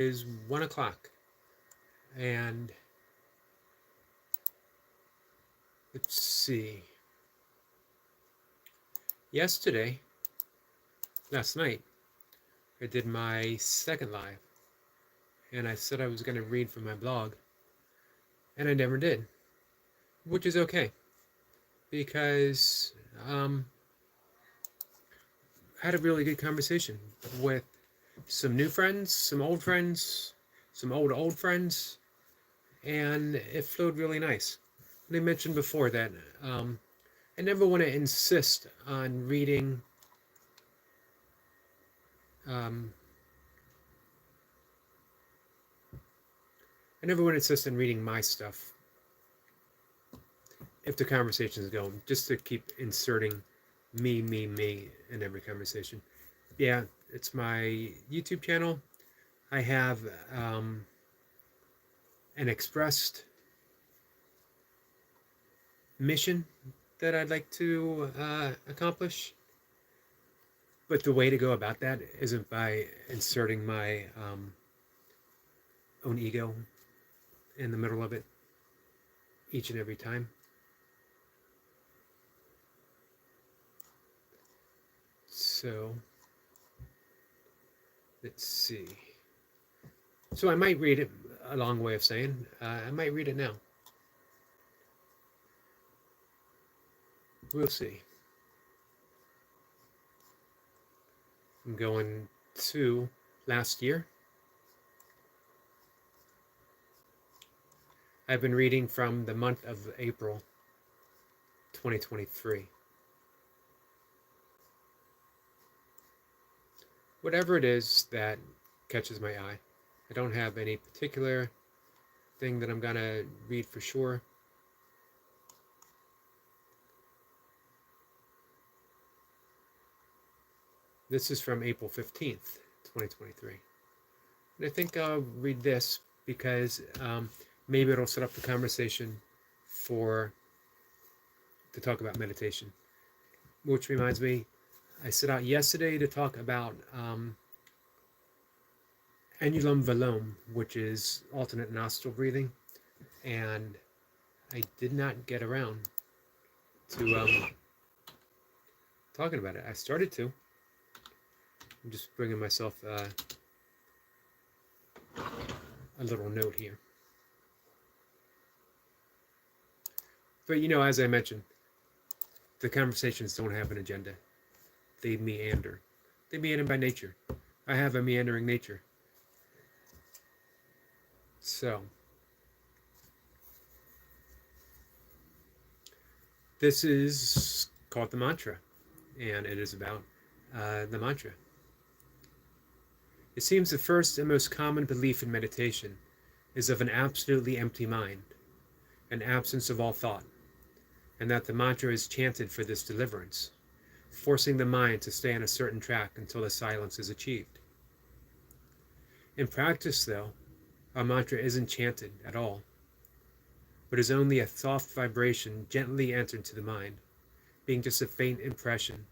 Is 1 o'clock, and let's see. Yesterday, last night, I did my second live, and I said I was going to read from my blog, and I never did, which is okay because I had a really good conversation with some new friends, some old friends, some old friends, and it flowed really nice. And I mentioned before that I never want to insist on reading um, I never want to insist on reading my stuff if the conversation is going, just to keep inserting me in every conversation. Yeah, it's my YouTube channel. I have an expressed mission that I'd like to accomplish. But the way to go about that isn't by inserting my own ego in the middle of it each and every time. So, let's see. So I might read it, a long way of saying, I might read it now. We'll see. I'm going to last year. I've been reading from the month of April 2023. Whatever it is that catches my eye. I don't have any particular thing that I'm gonna read for sure. This is from April 15th, 2023. And I think I'll read this because maybe it'll set up the conversation to talk about meditation. Which reminds me, I set out yesterday to talk about Anulom Vilom, which is alternate nostril breathing, and I did not get around to talking about it. I started to. I'm just bringing myself a little note here. But as I mentioned, the conversations don't have an agenda. They meander. They meander by nature. I have a meandering nature. So, this is called the mantra, and it is about the mantra. It seems the first and most common belief in meditation is of an absolutely empty mind, an absence of all thought, and that the mantra is chanted for this deliverance, forcing the mind to stay on a certain track until the silence is achieved. In practice, though, our mantra isn't chanted at all, but is only a soft vibration gently entered to the mind, being just a faint impression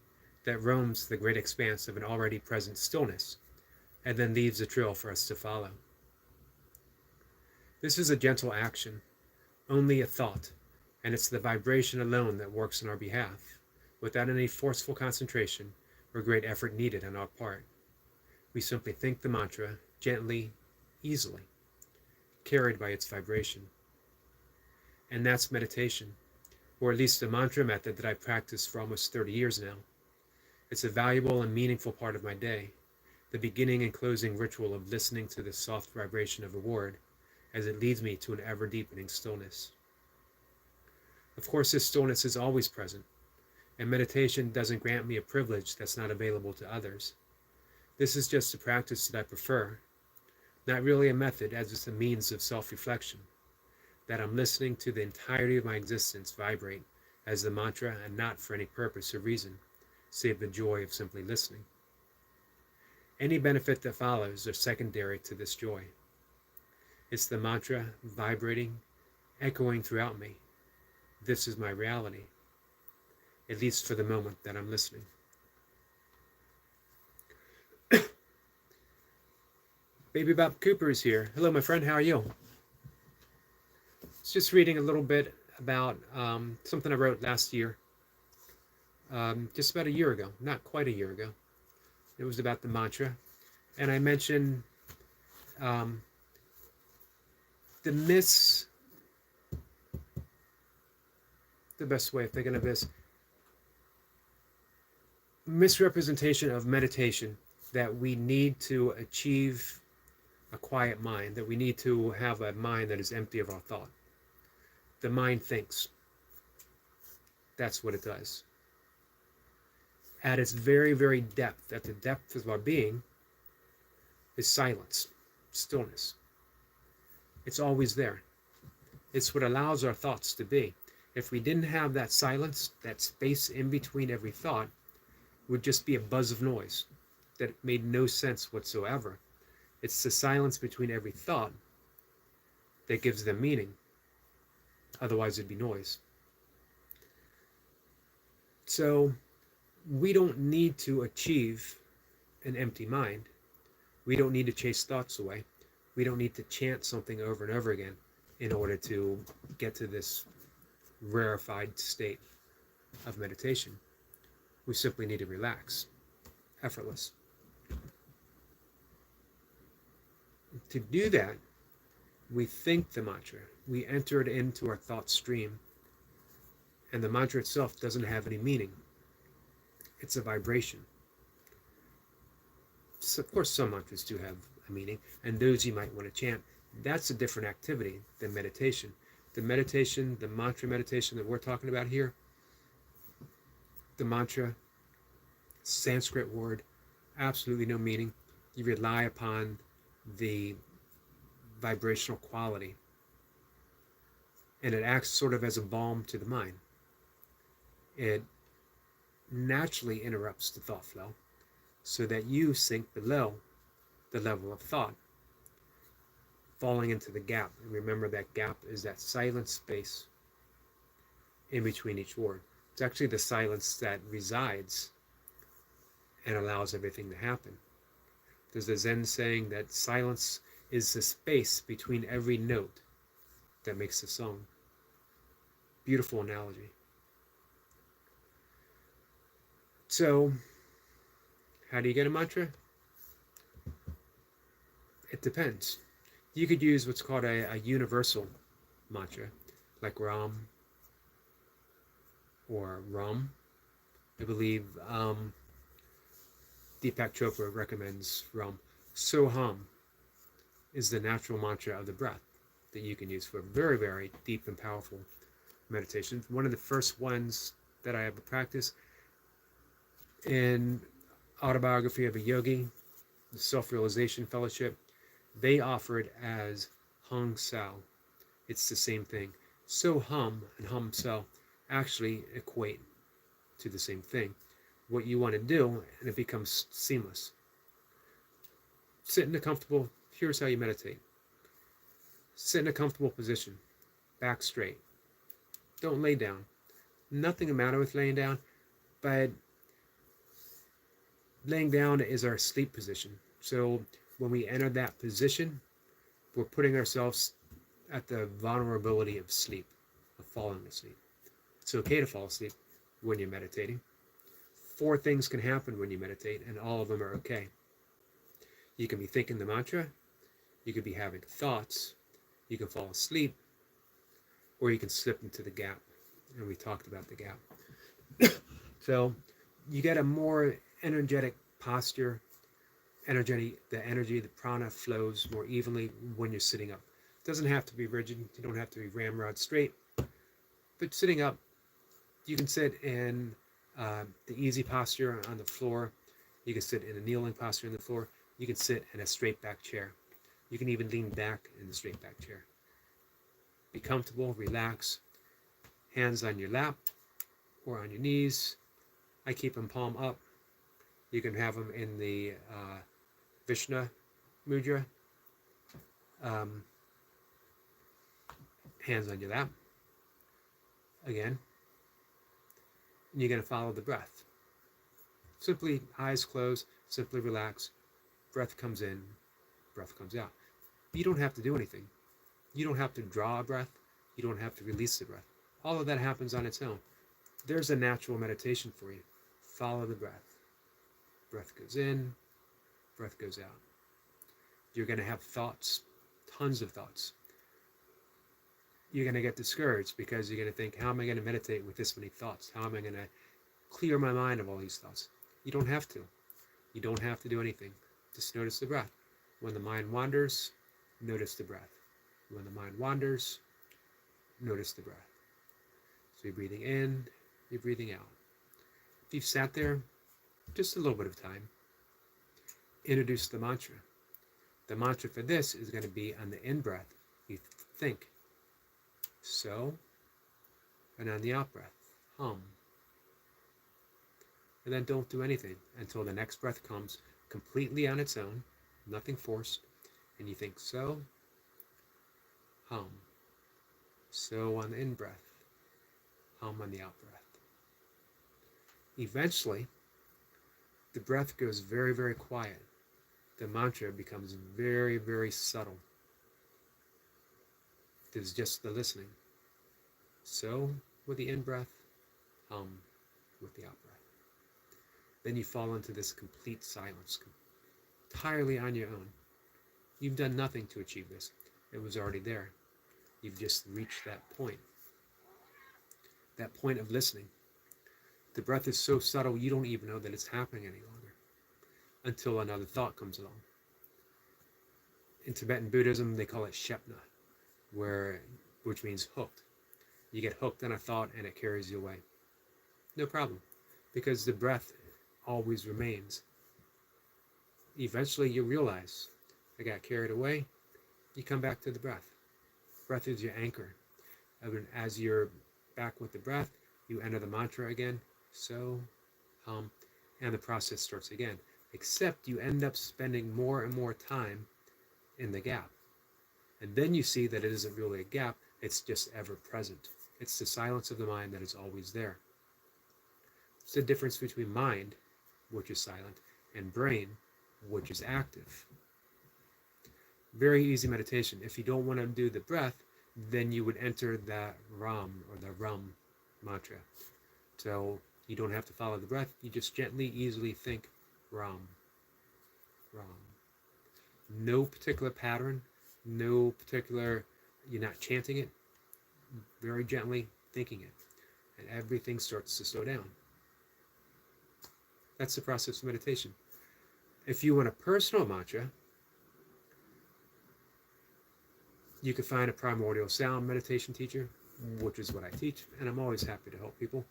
that roams the great expanse of an already present stillness, and then leaves a trail for us to follow. This is a gentle action, only a thought, and it's the vibration alone that works on our behalf, without any forceful concentration or great effort needed on our part. We simply think the mantra gently, easily, carried by its vibration. And that's meditation, or at least the mantra method that I've practiced for almost 30 years now. It's a valuable and meaningful part of my day, the beginning and closing ritual of listening to the soft vibration of a word as it leads me to an ever-deepening stillness. Of course, this stillness is always present, and meditation doesn't grant me a privilege that's not available to others. This is just a practice that I prefer, not really a method as it's a means of self-reflection, that I'm listening to the entirety of my existence vibrate as the mantra and not for any purpose or reason, save the joy of simply listening. Any benefit that follows are secondary to this joy. It's the mantra vibrating, echoing throughout me. This is my reality, at least for the moment that I'm listening. Baby Bob Cooper is here. Hello, my friend. How are you? It's just reading a little bit about something I wrote last year, just about a year ago, not quite a year ago. It was about the mantra, and I mentioned um, the best way of thinking of this, misrepresentation of meditation, that we need to achieve a quiet mind, that we need to have a mind that is empty of our thought. The mind thinks. That's what it does. At its very, very depth, at the depth of our being, is silence, stillness. It's always there. It's what allows our thoughts to be. If we didn't have that silence, that space in between every thought, it would just be a buzz of noise that made no sense whatsoever. It's the silence between every thought that gives them meaning. Otherwise, it'd be noise. So, we don't need to achieve an empty mind. We don't need to chase thoughts away. We don't need to chant something over and over again in order to get to this rarefied state of meditation. We simply need to relax, effortless. To do that, we think the mantra. We enter it into our thought stream, and the mantra itself doesn't have any meaning. It's a vibration. So, of course, some mantras do have a meaning, and those you might want to chant. That's a different activity than meditation. The meditation, the mantra meditation that we're talking about here, the mantra, Sanskrit word, absolutely no meaning. You rely upon the vibrational quality, and it acts sort of as a balm to the mind. It naturally interrupts the thought flow so that you sink below the level of thought, falling into the gap. And remember, that gap is that silent space in between each word. It's actually the silence that resides and allows everything to happen. There's a Zen saying that silence is the space between every note that makes the song. Beautiful analogy. So, how do you get a mantra? It depends. You could use what's called a universal mantra, like Ram or Ram. I believe Deepak Chopra recommends Ram. Soham is the natural mantra of the breath that you can use for very, very deep and powerful meditation. One of the first ones that I ever practiced in Autobiography of a Yogi, the Self-Realization Fellowship, they offer it as Hung Sao. It's the same thing. So Hum and Hum Sao actually equate to the same thing. What you want to do, and it becomes seamless. Sit in a comfortable, here's how you meditate. Sit in a comfortable position, back straight. Don't lay down. Nothing the matter with laying down, but laying down is our sleep position. So when we enter that position, we're putting ourselves at the vulnerability of sleep, of falling asleep. It's okay to fall asleep when you're meditating. 4 things can happen when you meditate, and all of them are okay. You can be thinking the mantra, you could be having thoughts, you can fall asleep, or you can slip into the gap. And we talked about the gap. So you get a more energetic posture. The energy, the prana flows more evenly when you're sitting up. It doesn't have to be rigid. You don't have to be ramrod straight. But sitting up, you can sit in the easy posture on the floor. You can sit in a kneeling posture on the floor. You can sit in a straight back chair. You can even lean back in the straight back chair. Be comfortable, relax. Hands on your lap or on your knees. I keep them palm up. You can have them in the Vishnu Mudra. Hands on your lap. Again. And you're going to follow the breath. Simply eyes closed, simply relax. Breath comes in, breath comes out. You don't have to do anything. You don't have to draw a breath. You don't have to release the breath. All of that happens on its own. There's a natural meditation for you. Follow the breath. Breath goes in, breath goes out. You're going to have thoughts, tons of thoughts. You're going to get discouraged because you're going to think, how am I going to meditate with this many thoughts? How am I going to clear my mind of all these thoughts? You don't have to. You don't have to do anything. Just notice the breath. When the mind wanders, notice the breath. When the mind wanders, notice the breath. So you're breathing in, you're breathing out. If you've sat there just a little bit of time, introduce the mantra. The mantra for this is going to be on the in-breath, you think, so, and on the out-breath, hum. And then don't do anything until the next breath comes completely on its own, nothing forced, and you think so, hum. So on the in-breath, hum on the out-breath. Eventually, the breath goes very, very quiet. The mantra becomes very, very subtle. There's just the listening. So with the in-breath, hum with the out-breath. Then you fall into this complete silence, entirely on your own. You've done nothing to achieve this. It was already there. You've just reached that point of listening. The breath is so subtle you don't even know that it's happening any longer until another thought comes along. In Tibetan Buddhism, they call it shepna, which means hooked. You get hooked on a thought and it carries you away. No problem, because the breath always remains. Eventually you realize, I got carried away. You come back to the breath. Breath is your anchor. And as you're back with the breath, you enter the mantra again, so, hum, and the process starts again. Except you end up spending more and more time in the gap. And then you see that it isn't really a gap, it's just ever present. It's the silence of the mind that is always there. It's the difference between mind, which is silent, and brain, which is active. Very easy meditation. If you don't want to do the breath, then you would enter the Ram or the Ram mantra. So you don't have to follow the breath. You just gently, easily think Ram, Ram. No particular pattern, no particular, you're not chanting it, very gently thinking it. And everything starts to slow down. That's the process of meditation. If you want a personal mantra, you could find a primordial sound meditation teacher, which is what I teach, and I'm always happy to help people.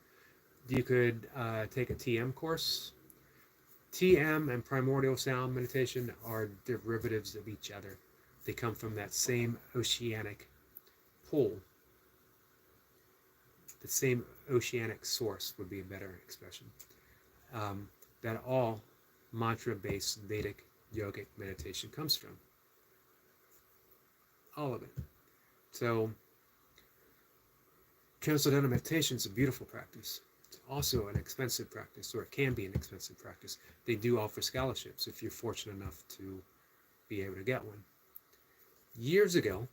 You could take a TM course. TM and primordial sound meditation are derivatives of each other. They come from that same oceanic pool. The same oceanic source would be a better expression. That all mantra-based Vedic yogic meditation comes from. All of it. So, Transcendental meditation is a beautiful practice. It's also an expensive practice, or it can be an expensive practice. They do offer scholarships if you're fortunate enough to be able to get one. Years ago,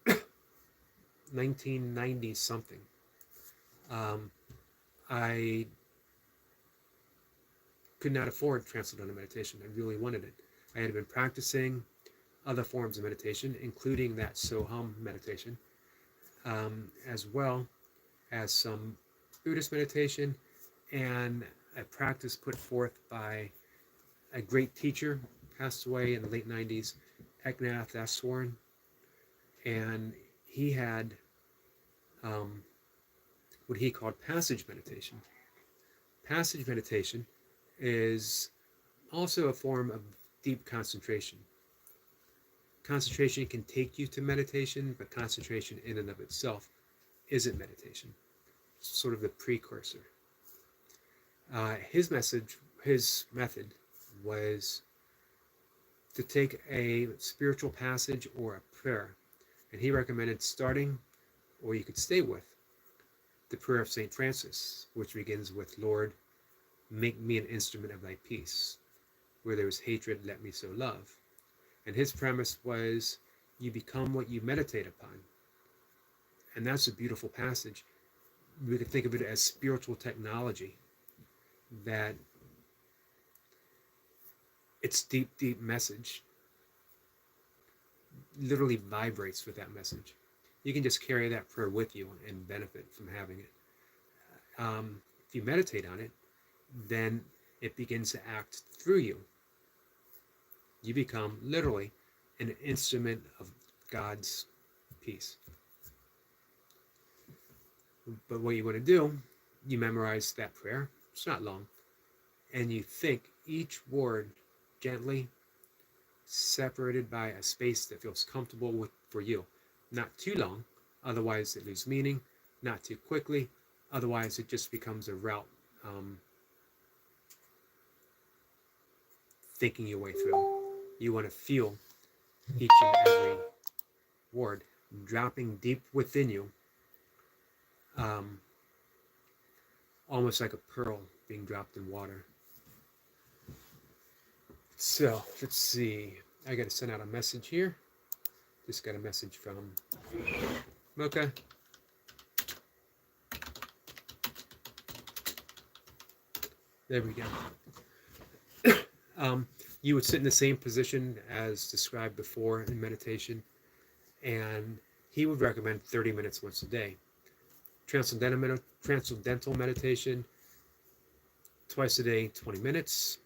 1990 something, I could not afford Transcendental meditation. I really wanted it. I had been practicing other forms of meditation, including that Soham meditation, as well as some Buddhist meditation, and a practice put forth by a great teacher, passed away in the late 90s, Eknath Aswaran, and he had what he called passage meditation. Passage meditation is also a form of deep concentration. Concentration can take you to meditation, but concentration in and of itself isn't meditation. It's sort of the precursor. His method was to take a spiritual passage or a prayer, and he recommended starting, or you could stay with, the prayer of St. Francis, which begins with, Lord, make me an instrument of thy peace. Where there is hatred, let me sow love. And his premise was, you become what you meditate upon. And that's a beautiful passage. We could think of it as spiritual technology, that its deep, deep message literally vibrates with that message. You can just carry that prayer with you and benefit from having it. If you meditate on it, then it begins to act through you. You become literally an instrument of God's peace. But what you want to do, you memorize that prayer. It's not long. And you think each word gently, separated by a space that feels comfortable for you. Not too long, otherwise it loses meaning. Not too quickly, otherwise it just becomes a route, thinking your way through. You want to feel each and every word dropping deep within you, almost like a pearl being dropped in water. So let's see. I got to send out a message here. Just got a message from Mocha. There we go. You would sit in the same position as described before in meditation, and he would recommend 30 minutes once a day. Transcendental meditation, twice a day, 20 minutes.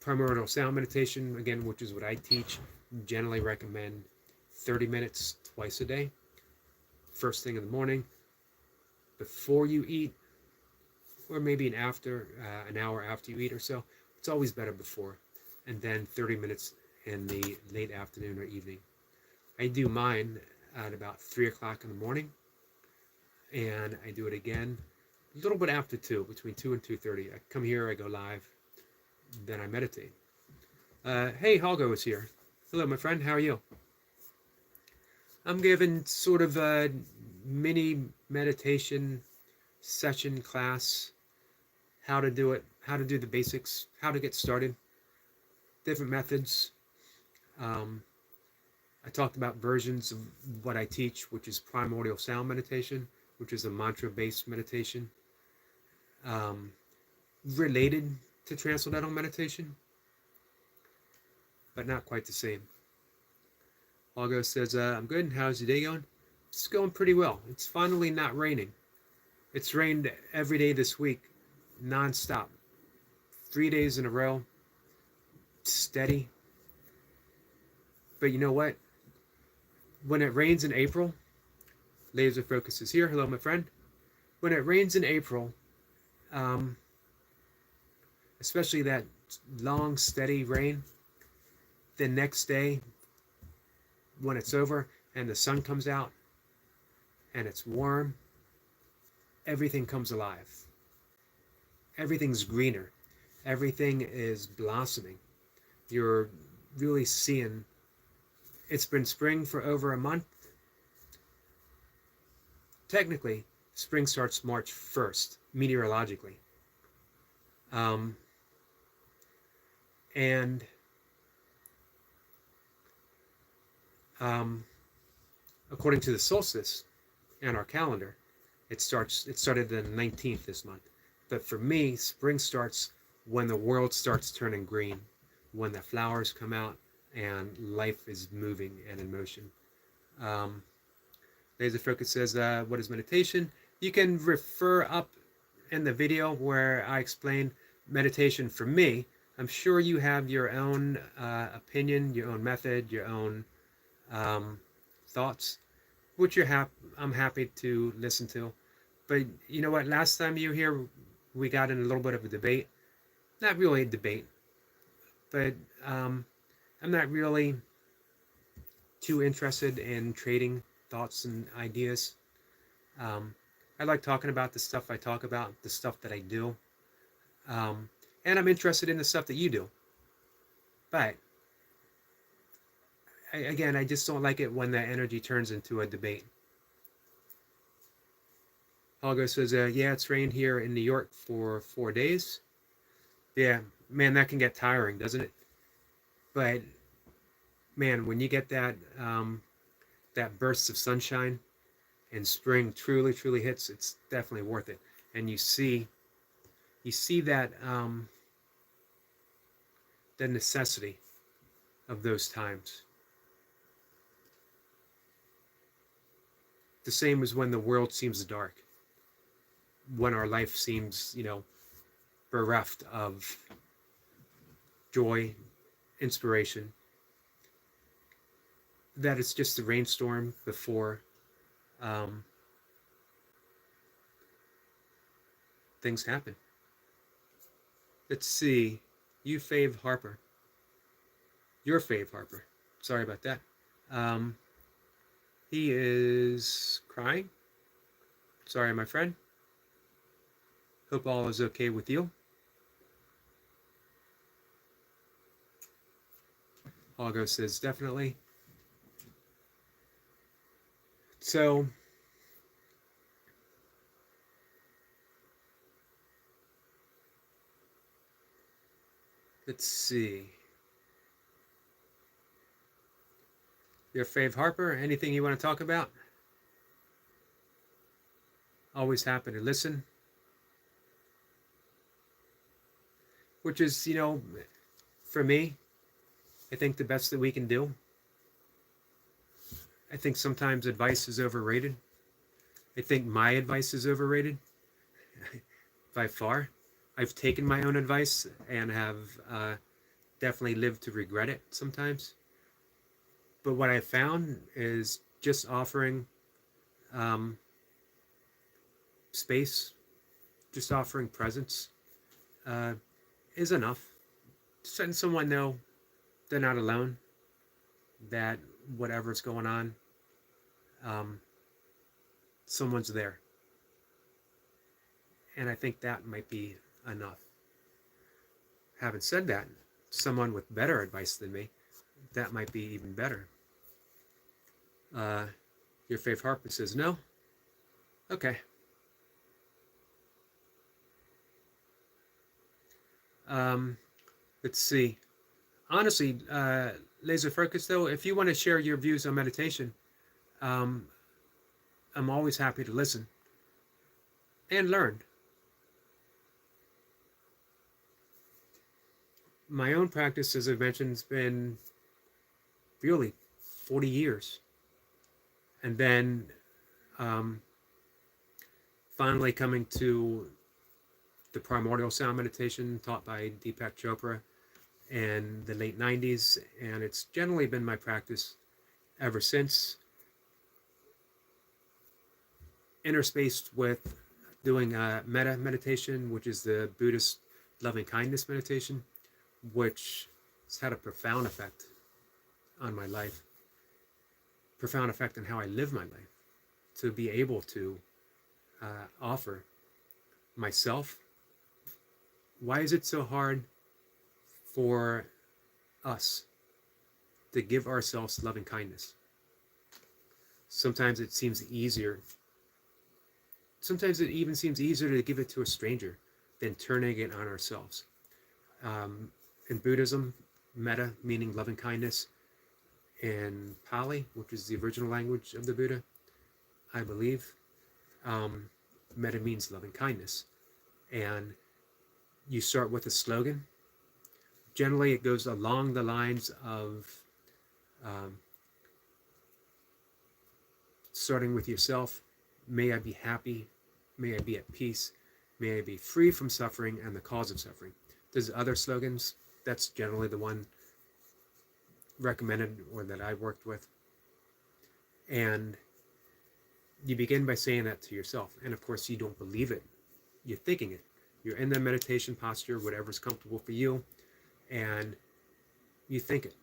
Primordial sound meditation, again, which is what I teach, generally recommend 30 minutes twice a day. First thing in the morning, before you eat, or maybe an hour after you eat or so. It's always better before. And then 30 minutes in the late afternoon or evening. I do mine at about 3 o'clock in the morning, and I do it again a little bit after 2, between 2 and 2:30. I come here, I go live, then I meditate. Hey, Holgo is here. Hello, my friend. How are you? I'm giving sort of a mini meditation session class, how to do it, how to do the basics, how to get started, different methods. I talked about versions of what I teach, which is primordial sound meditation, which is a mantra-based meditation, related to transcendental meditation, but not quite the same. Olga says, I'm good. How's your day going? It's going pretty well. It's finally not raining. It's rained every day this week, non-stop. 3 days in a row, steady. But you know what? When it rains in April, laser focus is here. Hello, my friend. When it rains in April, especially that long, steady rain, the next day, when it's over and the sun comes out and it's warm, everything comes alive. Everything's greener. Everything is blossoming. You're really seeing, it's been spring for over a month. Technically, spring starts March 1st, meteorologically. According to the solstice and our calendar, it started the 19th this month. But for me, spring starts when the world starts turning green, when the flowers come out and life is moving and in motion. Laser Focus says, what is meditation? You can refer up in the video where I explain meditation for me. I'm sure you have your own opinion, your own method, your own thoughts, which I'm happy to listen to. But you know what? Last time you were here, we got in a little bit of a debate. Not really a debate, but I'm not really too interested in trading thoughts and ideas. I like talking about the stuff I talk about, the stuff that I do. And I'm interested in the stuff that you do. But I just don't like it when that energy turns into a debate. Holger says, yeah, it's rained here in New York for 4 days. Yeah, man, that can get tiring, doesn't it? But man, when you get that that burst of sunshine and spring truly hits, it's definitely worth it. And you see that the necessity of those times. The same as when the world seems dark, when our life seems, bereft of joy, inspiration, that it's just a rainstorm before things happen. Let's see. You Fave Harper. Your Fave Harper. Sorry about that. He is crying. Sorry, my friend. Hope all is okay with you. Algo says definitely. So, let's see. Your Fave Harper, anything you want to talk about? Always happy to listen. Which is, for me, I think the best that we can do. I think sometimes advice is overrated. I think my advice is overrated by far. I've taken my own advice and have definitely lived to regret it sometimes. But what I found is just offering space, just offering presence is enough. Just letting someone know they're not alone, that whatever's going on, someone's there. And I think that might be enough. Having said that, someone with better advice than me, that might be even better. Your Fave Harper says no. Okay. Let's see. Honestly, Laser Focus, though, if you want to share your views on meditation, I'm always happy to listen and learn. My own practice, as I've mentioned, has been really 40 years. And then finally coming to the primordial sound meditation taught by Deepak Chopra in the late 90s. And it's generally been my practice ever since, interspaced with doing metta meditation, which is the Buddhist loving kindness meditation, which has had a profound effect on my life, profound effect on how I live my life, to be able to offer myself. Why is it so hard for us to give ourselves loving kindness? Sometimes it seems easier. Sometimes it even seems easier to give it to a stranger than turning it on ourselves. In Buddhism, metta meaning loving kindness, in Pali, which is the original language of the Buddha, I believe, metta means loving kindness. And you start with a slogan. Generally, it goes along the lines of starting with yourself. May I be happy. May I be at peace. May I be free from suffering and the cause of suffering. There's other slogans. That's generally the one recommended or that I worked with. And you begin by saying that to yourself. And of course, you don't believe it. You're thinking it. You're in the meditation posture, whatever's comfortable for you, and you think it,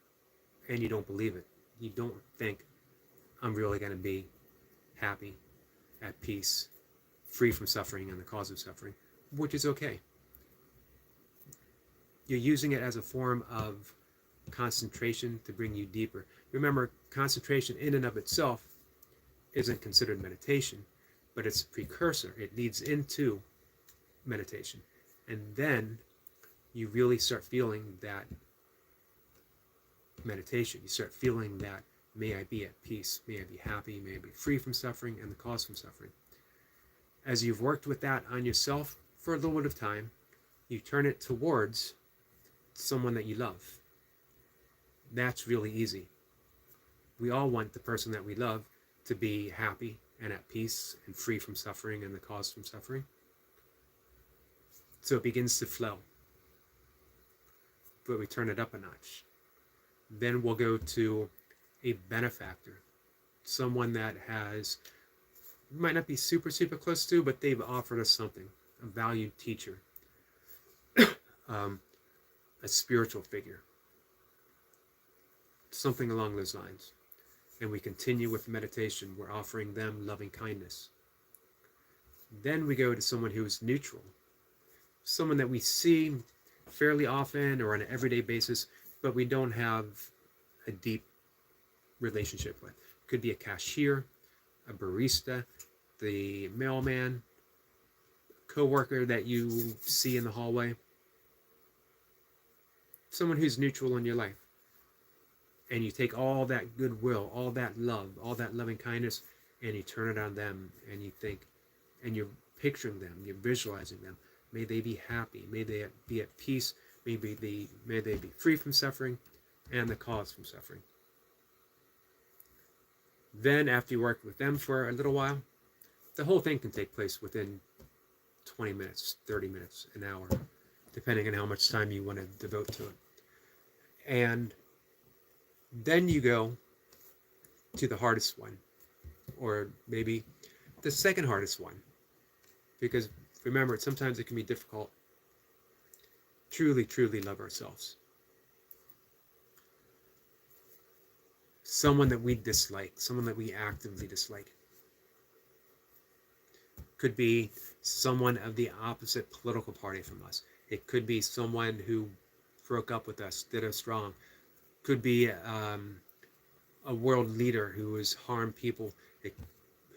and you don't believe it. You don't think, I'm really going to be happy, at peace, free from suffering and the cause of suffering, which is okay. You're using it as a form of concentration to bring you deeper. Remember, concentration in and of itself isn't considered meditation, but it's a precursor. It leads into meditation. And then you really start feeling that meditation. You start feeling that, may I be at peace, may I be happy, may I be free from suffering and the cause from suffering. As you've worked with that on yourself for a little bit of time, you turn it towards someone that you love. That's really easy. We all want the person that we love to be happy and at peace and free from suffering and the cause from suffering. So it begins to flow. But we turn it up a notch. Then we'll go to a benefactor, someone that has, might not be super close to, but they've offered us something, a valued teacher, a spiritual figure, something along those lines. And we continue with meditation. We're offering them loving kindness. Then we go to someone who is neutral, someone that we see fairly often or on an everyday basis, but we don't have a deep relationship with. Could be a cashier, a barista, the mailman, co-worker that you see in the hallway. Someone who's neutral in your life. And you take all that goodwill, all that love, all that loving kindness, and you turn it on them, and you think, and you're picturing them, you're visualizing them. May they be happy, may they be at peace, may they be free from suffering and the cause from suffering. Then after you work with them for a little while, the whole thing can take place within 20 minutes, 30 minutes, an hour, depending on how much time you want to devote to it. And then you go to the hardest one, or maybe the second hardest one, because remember, sometimes it can be difficult to truly love ourselves. Someone that we dislike, someone that we actively dislike. Could be someone of the opposite political party from us. It could be someone who broke up with us, did us wrong. Could be a world leader who has harmed people.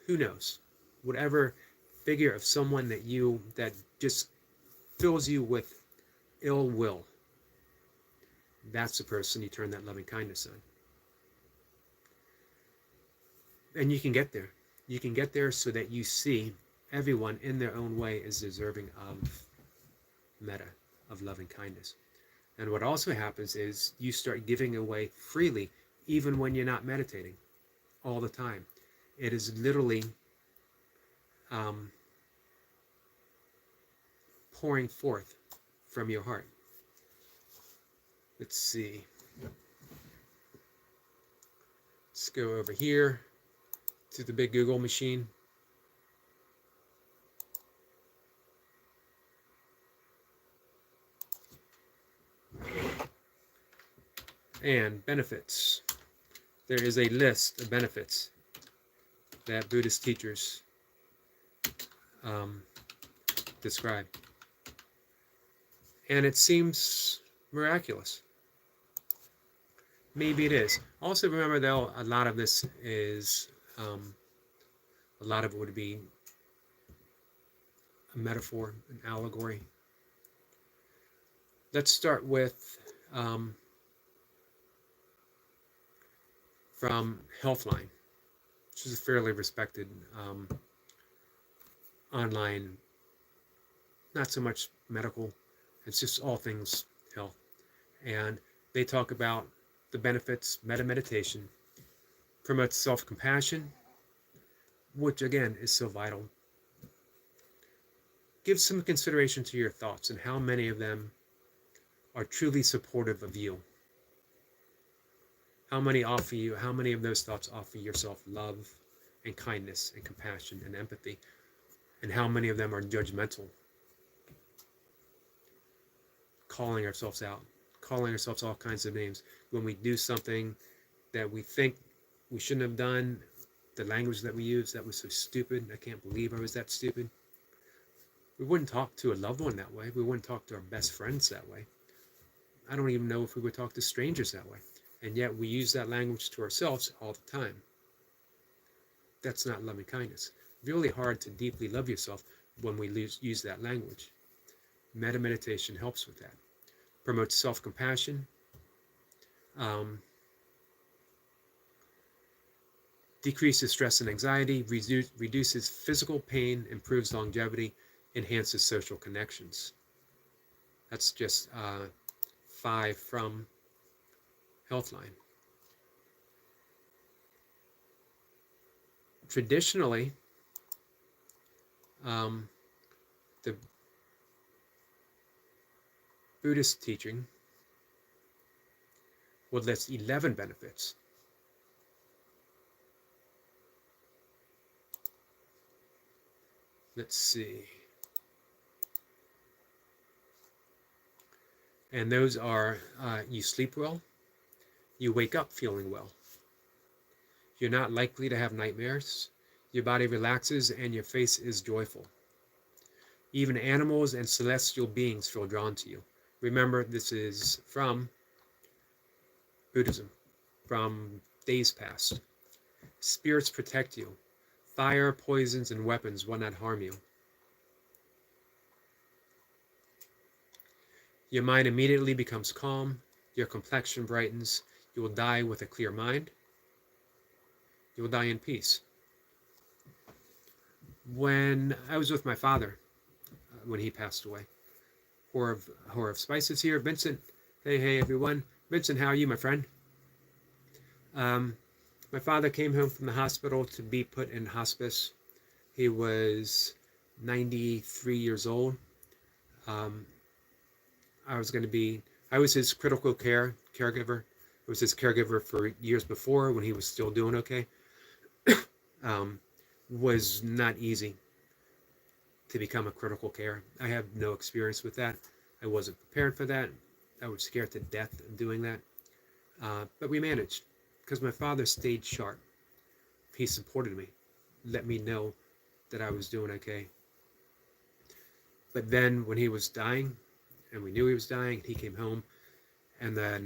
Who knows? Whatever figure of someone that just fills you with ill will, that's the person you turn that loving kindness on. And you can get there. You can get there so that you see everyone in their own way is deserving of metta, of loving kindness. And what also happens is you start giving away freely, even when you're not meditating, all the time. It is literally pouring forth from your heart. Let's see. Let's go over here to the big Google machine. And benefits. There is a list of benefits that Buddhist teachers describe. And it seems miraculous. Maybe it is. Also remember though, a lot of this is, a lot of it would be a metaphor, an allegory. Let's start with from Healthline, which is a fairly respected online, not so much medical, it's just all things health. And they talk about the benefits, metta meditation, promotes self-compassion, which again is so vital. Give some consideration to your thoughts and how many of them are truly supportive of you. How many of those thoughts offer yourself love and kindness and compassion and empathy? And how many of them are judgmental? Calling ourselves out, calling ourselves all kinds of names. When we do something that we think we shouldn't have done, the language that we use, that was so stupid, I can't believe I was that stupid. We wouldn't talk to a loved one that way. We wouldn't talk to our best friends that way. I don't even know if we would talk to strangers that way. And yet we use that language to ourselves all the time. That's not loving kindness. Really hard to deeply love yourself when we use that language. Metta meditation helps with that. Promotes self-compassion. decreases stress and anxiety, reduces physical pain, improves longevity, enhances social connections. That's just 5 from Healthline. Traditionally, the Buddhist teaching would list 11 benefits. Let's see. And those are you sleep well, you wake up feeling well, you're not likely to have nightmares, your body relaxes, and your face is joyful. Even animals and celestial beings feel drawn to you. Remember, this is from Buddhism, from days past. Spirits protect you. Fire, poisons, and weapons will not harm you. Your mind immediately becomes calm. Your complexion brightens. You will die with a clear mind. You will die in peace. When I was with my father, when he passed away, Horror of Spices here. Vincent, hey everyone. Vincent, how are you, my friend? My father came home from the hospital to be put in hospice. He was 93 years old. I was his critical caregiver. I was his caregiver for years before when he was still doing okay. Was not easy to become a critical care. I have no experience with that. I wasn't prepared for that. I was scared to death of doing that. But we managed because my father stayed sharp. He supported me, let me know that I was doing okay. But then when he was dying, and we knew he was dying, he came home, and the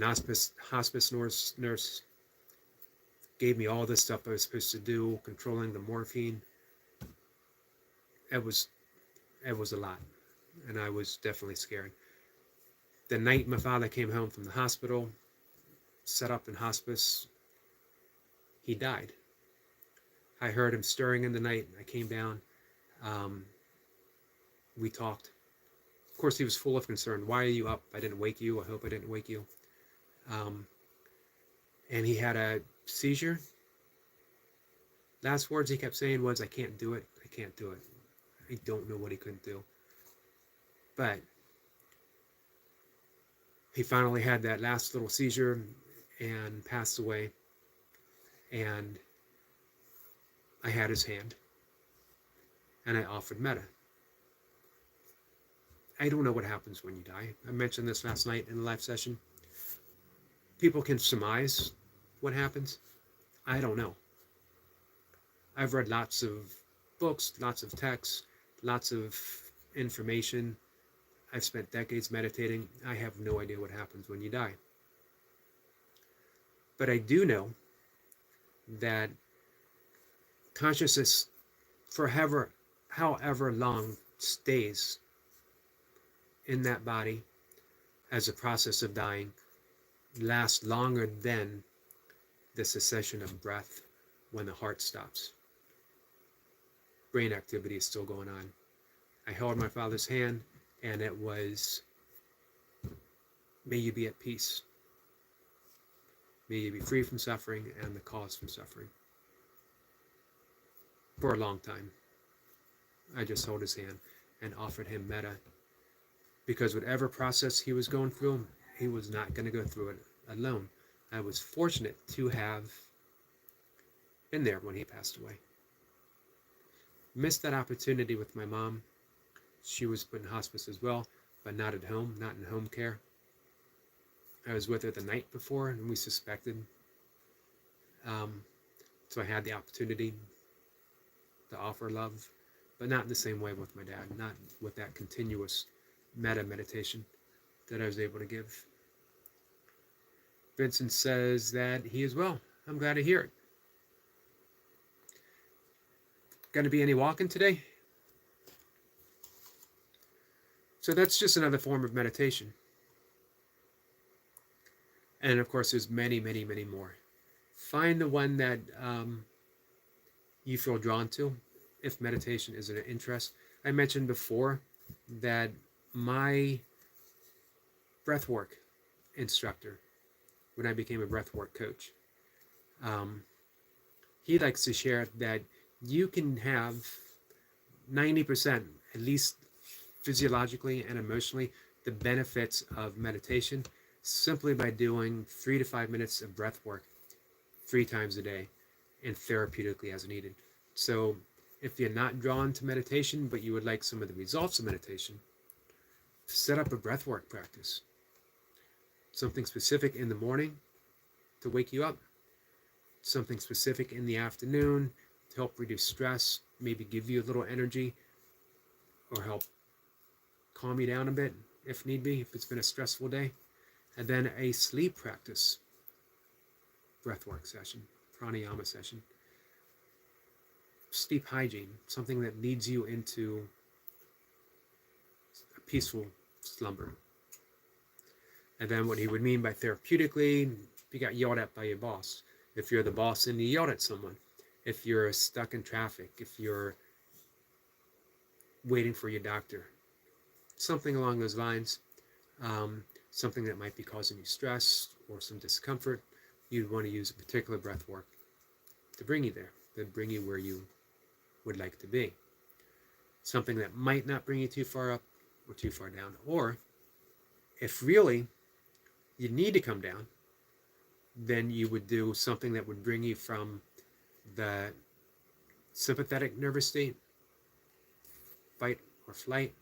hospice nurse gave me all this stuff I was supposed to do, controlling the morphine. It was a lot, and I was definitely scared. The night my father came home from the hospital, set up in hospice, he died. I heard him stirring in the night. I came down. We talked. Of course, he was full of concern. Why are you up? I didn't wake you. I hope I didn't wake you. And he had a seizure. Last words he kept saying was, I can't do it. I can't do it. I don't know what he couldn't do. But he finally had that last little seizure and passed away. And I had his hand. And I offered metta. I don't know what happens when you die. I mentioned this last night in the live session. People can surmise what happens. I don't know. I've read lots of books, lots of texts, lots of information. I've spent decades meditating. I have no idea what happens when you die. But I do know that consciousness, for however long, stays in that body as a process of dying, lasts longer than the cessation of breath when the heart stops. Brain activity is still going on. I held my father's hand, and it was, may you be at peace. May you be free from suffering and the cause from suffering. For a long time, I just held his hand and offered him metta, because whatever process he was going through, he was not going to go through it alone. I was fortunate to have been there when he passed away. Missed that opportunity with my mom. She was put in hospice as well, but not at home, not in home care. I was with her the night before, and we suspected. So I had the opportunity to offer love, but not in the same way with my dad, not with that continuous meditation that I was able to give. Vincent says that he is well. I'm glad to hear it. Going to be any walking today? So that's just another form of meditation. And of course, there's many, many, many more. Find the one that you feel drawn to, if meditation is an interest. I mentioned before that my breathwork instructor, when I became a breathwork coach, um, he likes to share that you can have 90%, at least physiologically and emotionally, the benefits of meditation simply by doing 3 to 5 minutes of breath work 3 times a day and therapeutically as needed. So if you're not drawn to meditation, but you would like some of the results of meditation, set up a breathwork practice. Something specific in the morning to wake you up, something specific in the afternoon to help reduce stress, maybe give you a little energy, or help calm you down a bit if need be, if it's been a stressful day. And then a sleep practice, breathwork session, pranayama session. Sleep hygiene, something that leads you into a peaceful slumber. And then what he would mean by therapeutically, if you got yelled at by your boss, if you're the boss and you yelled at someone, if you're stuck in traffic, if you're waiting for your doctor, something along those lines, something that might be causing you stress or some discomfort, you'd want to use a particular breath work to bring you there, to bring you where you would like to be. Something that might not bring you too far up or too far down. Or if really you need to come down, then you would do something that would bring you from the sympathetic nervous state, fight or flight,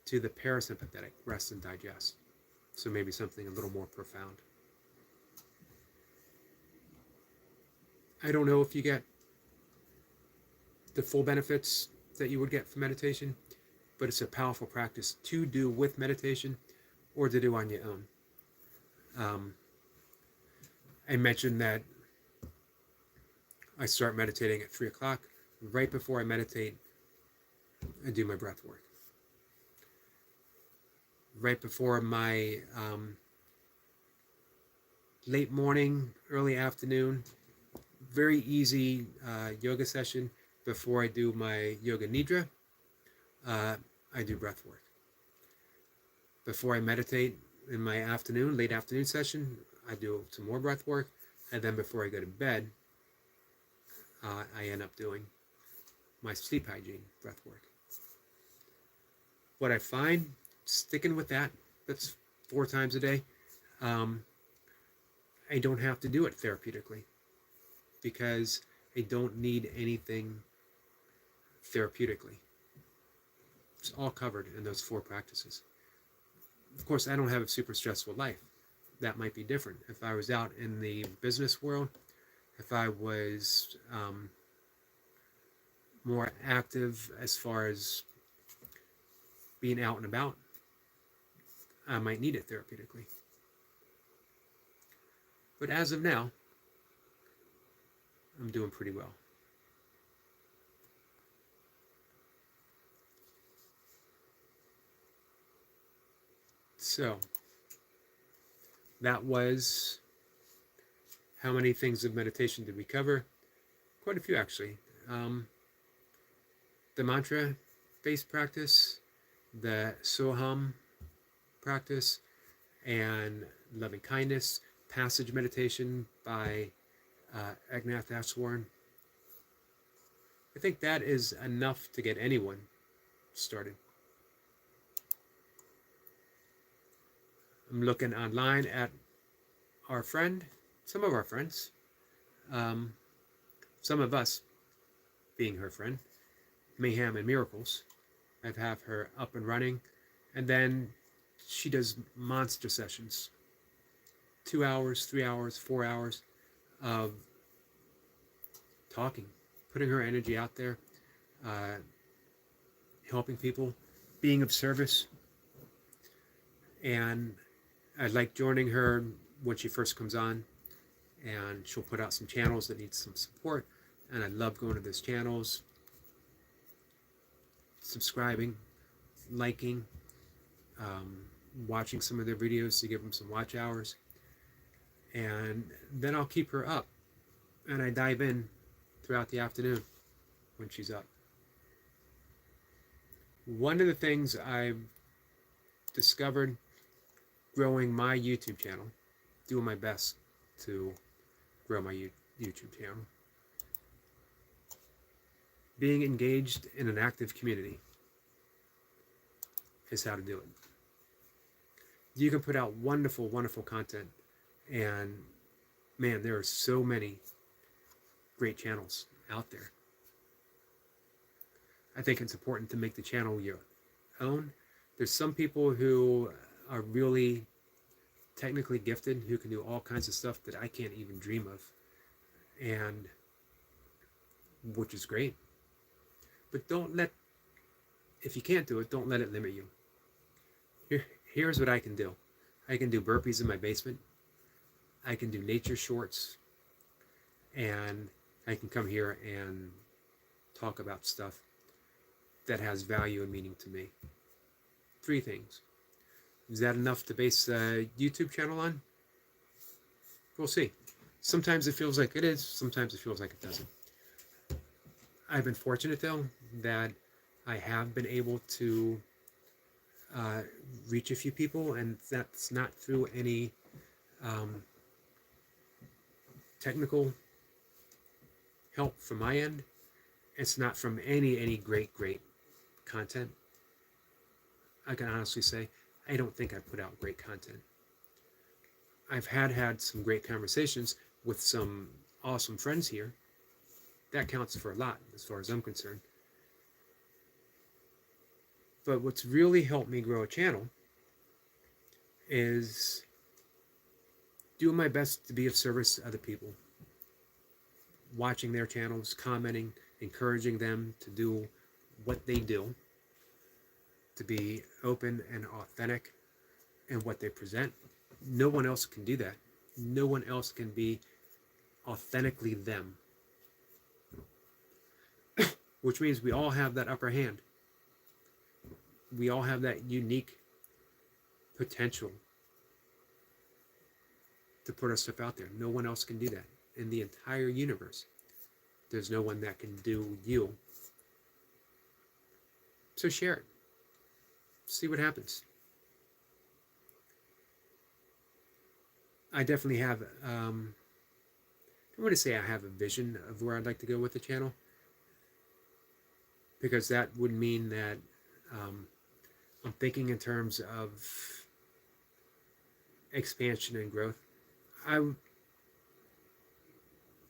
to the parasympathetic, rest and digest. So maybe something a little more profound. I don't know if you get the full benefits that you would get from meditation, but it's a powerful practice to do with meditation or to do on your own. I mentioned that I start meditating at 3 o'clock. Right before I meditate, I do my breath work. Right before my late morning, early afternoon, very easy yoga session. Before I do my yoga nidra, I do breath work. Before I meditate in my afternoon, late afternoon session, I do some more breath work. And then before I go to bed, I end up doing my sleep hygiene breath work. What I find, sticking with that's 4 times a day, I don't have to do it therapeutically because I don't need anything therapeutically. It's all covered in those 4 practices. Of course, I don't have a super stressful life. That might be different. If I was out in the business world, if I was more active as far as being out and about, I might need it therapeutically. But as of now, I'm doing pretty well. So, that was how many things of meditation did we cover? Quite a few, actually. The mantra-based practice, the Soham practice, and loving kindness, passage meditation by Egnath Ashwarn. I think that is enough to get anyone started. I'm looking online at our friend, some of our friends, some of us being her friend, Mayhem and Miracles. I have her up and running, and then she does monster sessions, 2 hours, 3 hours, 4 hours of talking, putting her energy out there, helping people, being of service. And I like joining her when she first comes on, and she'll put out some channels that need some support, and I love going to those channels, subscribing, liking, watching some of their videos to give them some watch hours, and then I'll keep her up and I dive in throughout the afternoon. when she's up. One of the things I've discovered growing my YouTube channel, doing my best to grow my YouTube channel, being engaged in an active community is how to do it. You can put out wonderful, wonderful content, and man, there are so many great channels out there. I think it's important to make the channel your own. There's some people who are really technically gifted who can do all kinds of stuff that I can't even dream of, and which is great. But if you can't do it, don't let it limit you. Here's what I can do. I can do burpees in my basement. I can do nature shorts, and I can come here and talk about stuff that has value and meaning to me. 3 things. Is that enough to base a YouTube channel on? We'll see. Sometimes it feels like it is, sometimes it feels like it doesn't. I've been fortunate though that I have been able to reach a few people, and that's not through any technical help from my end. It's not from any great content. I can honestly say I don't think I put out great content. I've had some great conversations with some awesome friends here. That counts for a lot as far as I'm concerned. But what's really helped me grow a channel is doing my best to be of service to other people. Watching their channels, commenting, encouraging them to do what they do, to be open and authentic in what they present. No one else can do that. No one else can be authentically them. Which means we all have that upper hand. We all have that unique potential to put our stuff out there. No one else can do that in the entire universe. There's no one that can do you. So share it. See what happens. I definitely have, I don't want to say I have a vision of where I'd like to go with the channel, because that would mean that I'm thinking in terms of expansion and growth. I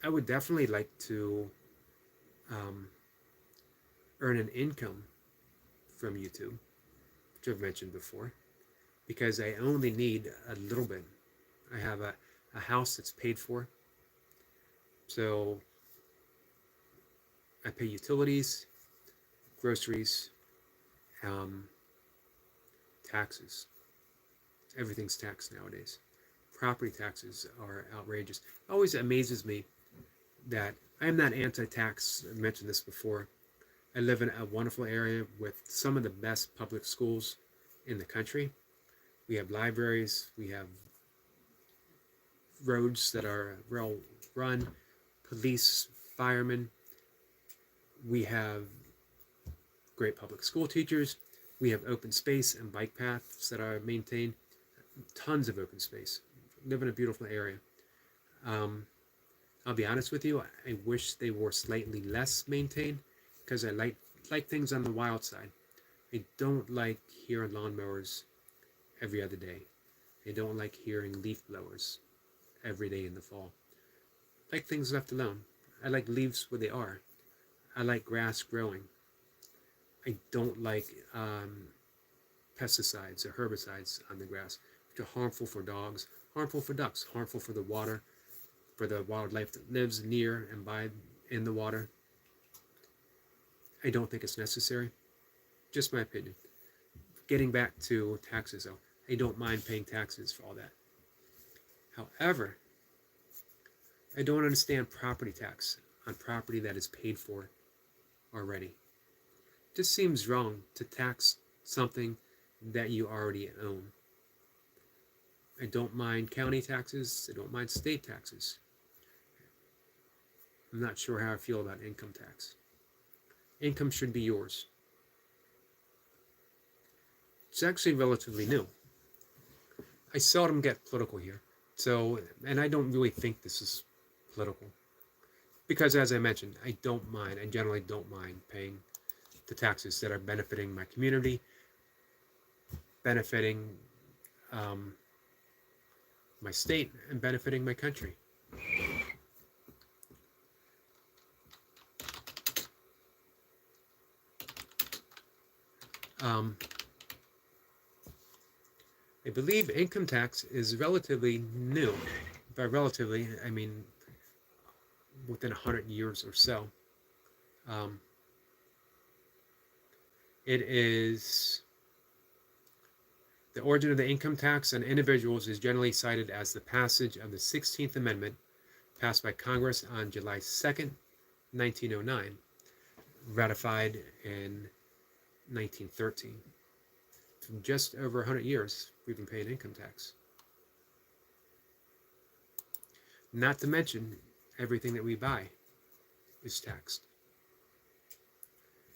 would definitely like to earn an income from YouTube, which I've mentioned before, because I only need a little bit. I have a house that's paid for, so I pay utilities, groceries, taxes. Everything's taxed nowadays. Property taxes are outrageous. It always amazes me that I am not anti-tax. I mentioned this before. I live in a wonderful area with some of the best public schools in the country. We have libraries, we have roads that are well run, police, firemen. We have great public school teachers. We have open space and bike paths that are maintained. Tons of open space. Live in a beautiful area. I'll be honest with you, I wish they were slightly less maintained, because I like things on the wild side. I don't like hearing lawnmowers every other day. I don't like hearing leaf blowers every day in the fall. I like things left alone. I like leaves where they are. I like grass growing. I don't like pesticides or herbicides on the grass, which are harmful for dogs, harmful for ducks, harmful for the water, for the wildlife that lives near and by in the water. I don't think it's necessary. Just my opinion. Getting back to taxes though, I don't mind paying taxes for all that. However, I don't understand property tax on property that is paid for already. It just seems wrong to tax something that you already own. I don't mind county taxes. I don't mind state taxes. I'm not sure how I feel about income tax. income should be yours. It's actually relatively new. I seldom get political here, and I don't really think this is political. Because as I mentioned, I generally don't mind paying the taxes that are benefiting my community, benefiting my state, and benefiting my country. I believe income tax is relatively new. By relatively, I mean within 100 years or so. It is the origin of the income tax on individuals is generally cited as the passage of the 16th Amendment passed by Congress on July 2nd, 1909, ratified in 1913. For just over 100 years, we've been paying income tax. Not to mention, everything that we buy is taxed.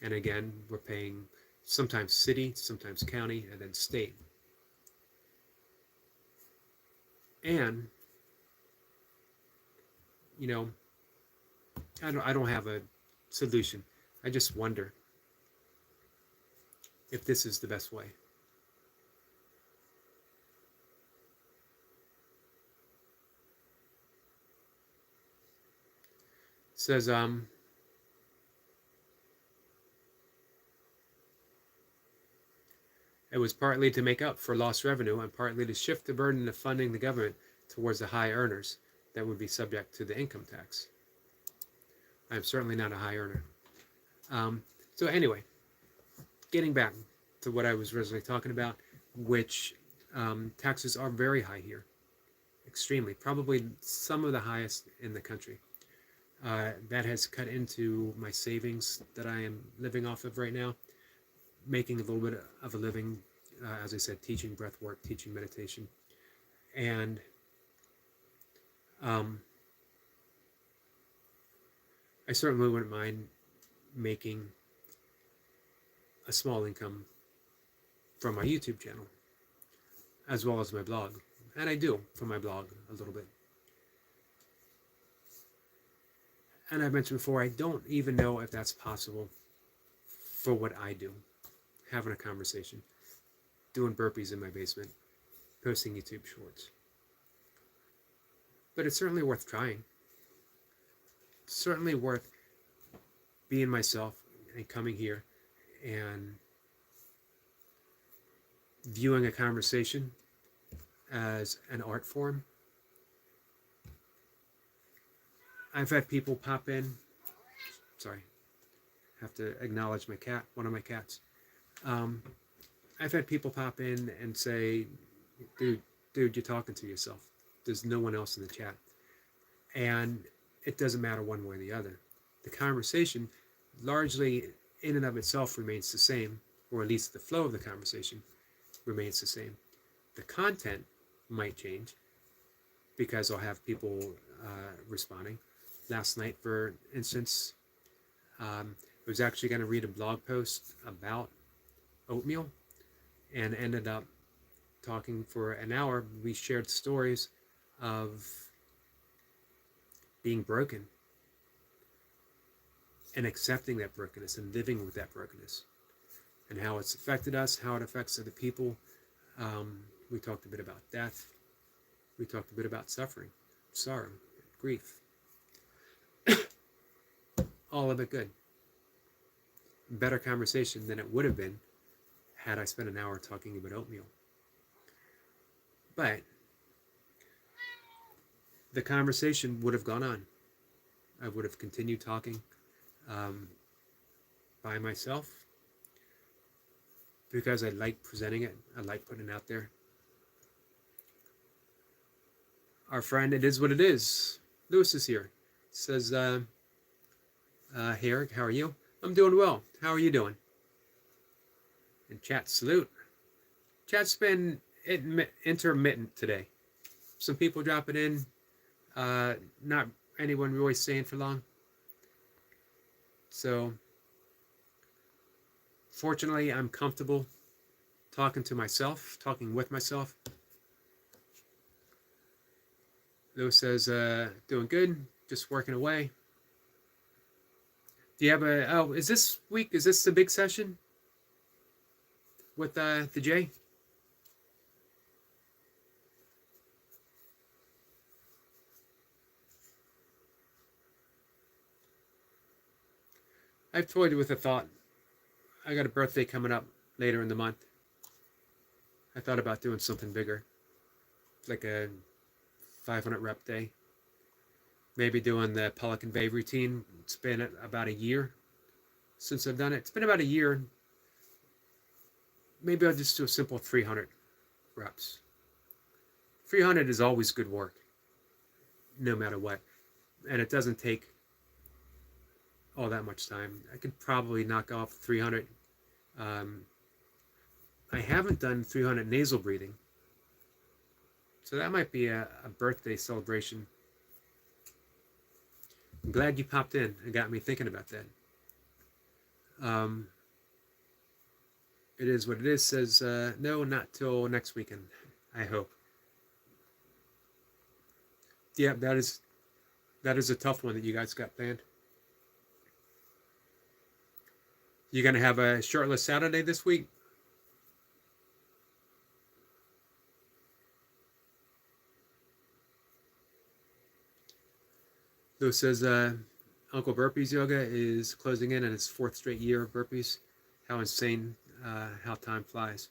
And again, we're paying sometimes city, sometimes county, and then state. And, you know, I don't have a solution. I just wonder if this is the best way. It says, it was partly to make up for lost revenue and partly to shift the burden of funding the government towards the high earners that would be subject to the income tax. I am certainly not a high earner. So anyway, getting back to what I was originally talking about, which taxes are very high here, extremely, probably some of the highest in the country. That has cut into my savings that I am living off of right now, making a little bit of a living, as I said, teaching breath work, teaching meditation. And I certainly wouldn't mind making a small income from my YouTube channel, as well as my blog. And I do from my blog a little bit. And I've mentioned before, I don't even know if that's possible for what I do. Having a conversation, doing burpees in my basement, posting YouTube shorts. But it's certainly worth trying. It's certainly worth being myself and coming here and viewing a conversation as an art form. I've had people pop in. Sorry, have to acknowledge my cat, one of my cats. I've had people pop in and say, dude, you're talking to yourself. There's no one else in the chat. And it doesn't matter one way or the other. The conversation largely in and of itself remains the same, or at least the flow of the conversation remains the same. The content might change because I'll have people responding. Last night, for instance, I was actually going to read a blog post about oatmeal and ended up talking for an hour. We shared stories of being broken and accepting that brokenness and living with that brokenness and how it's affected us, how it affects other people. We talked a bit about death. We talked a bit about suffering, sorrow, grief. All of it good. Better conversation than it would have been had I spent an hour talking about oatmeal. But the conversation would have gone on. I would have continued talking by myself because I like presenting it. I like putting it out there. Our friend, it is what it is. Lewis is here. Says, hey Eric, how are you? I'm doing well. How are you doing? And chat, salute. Chat's been intermittent today. Some people dropping in. Not anyone really staying for long. So, Fortunately, I'm comfortable talking with myself. Lewis says, doing good, just working away. Do you have is this week, is this the big session with the J? I've toyed with the thought. I got a birthday coming up later in the month. I thought about doing something bigger, like a 500 rep day. Maybe doing the Pelican Bay routine. It's been about a year since I've done it. It's been about a year. Maybe I'll just do a simple 300 reps. 300 is always good work, no matter what. And it doesn't take all that much time. I could probably knock off 300. I haven't done 300 nasal breathing. So that might be a birthday celebration. I'm glad you popped in and got me thinking about that. It is what it is. Says, no, not till next weekend, I hope. Yeah, that is a tough one that you guys got planned. You going to have a shirtless Saturday this week? Lou says, Uncle Burpees Yoga is closing in on its 4th straight year of burpees. How insane, how time flies.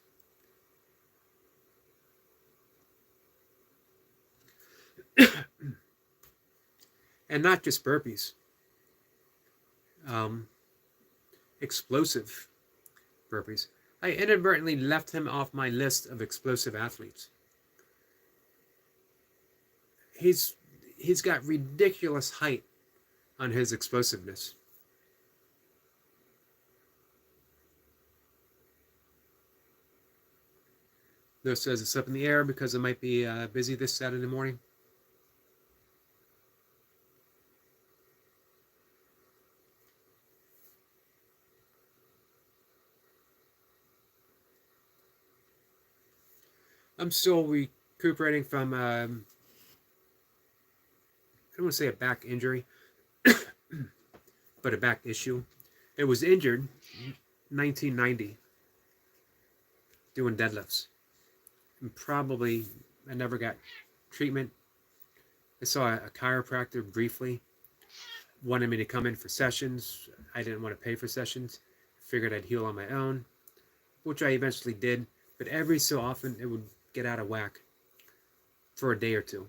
And not just burpees. Explosive burpees. I inadvertently left him off my list of explosive athletes. He's got ridiculous height on his explosiveness. Lewis says it's up in the air because it might be busy this Saturday morning. I'm still recuperating from, I don't want to say a back injury, but a back issue. It was injured 1990 doing deadlifts. And probably I never got treatment. I saw a chiropractor briefly, wanted me to come in for sessions. I didn't want to pay for sessions. Figured I'd heal on my own, which I eventually did. But every so often it would get out of whack for a day or two.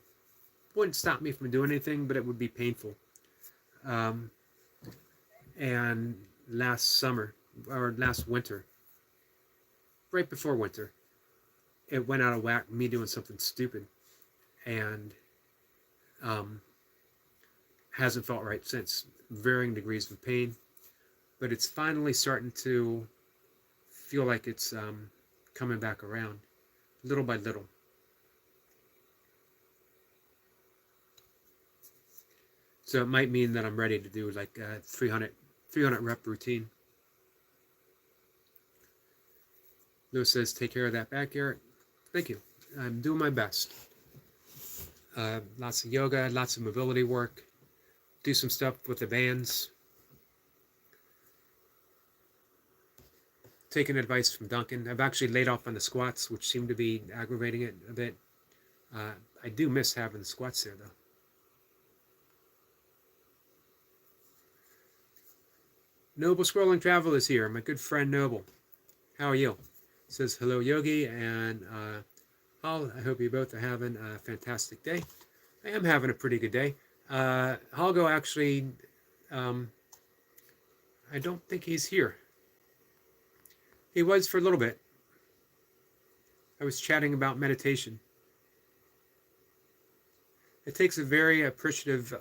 Wouldn't stop me from doing anything, but it would be painful. And last winter, right before winter, it went out of whack, me doing something stupid, and hasn't felt right since. Varying degrees of pain, but it's finally starting to feel like it's coming back around, little by little. So it might mean that I'm ready to do like a 300 rep routine. Lewis says, take care of that back, Eric. Thank you. I'm doing my best. Lots of yoga, lots of mobility work. Do some stuff with the bands. Taking advice from Duncan. I've actually laid off on the squats, which seem to be aggravating it a bit. I do miss having the squats there, though. Noble Scrolling Travel is here. My good friend Noble. How are you? Says hello, Yogi, and Hal. I hope you both are having a fantastic day. I am having a pretty good day. Halgo actually, I don't think he's here. He was for a little bit. I was chatting about meditation. It takes a very appreciative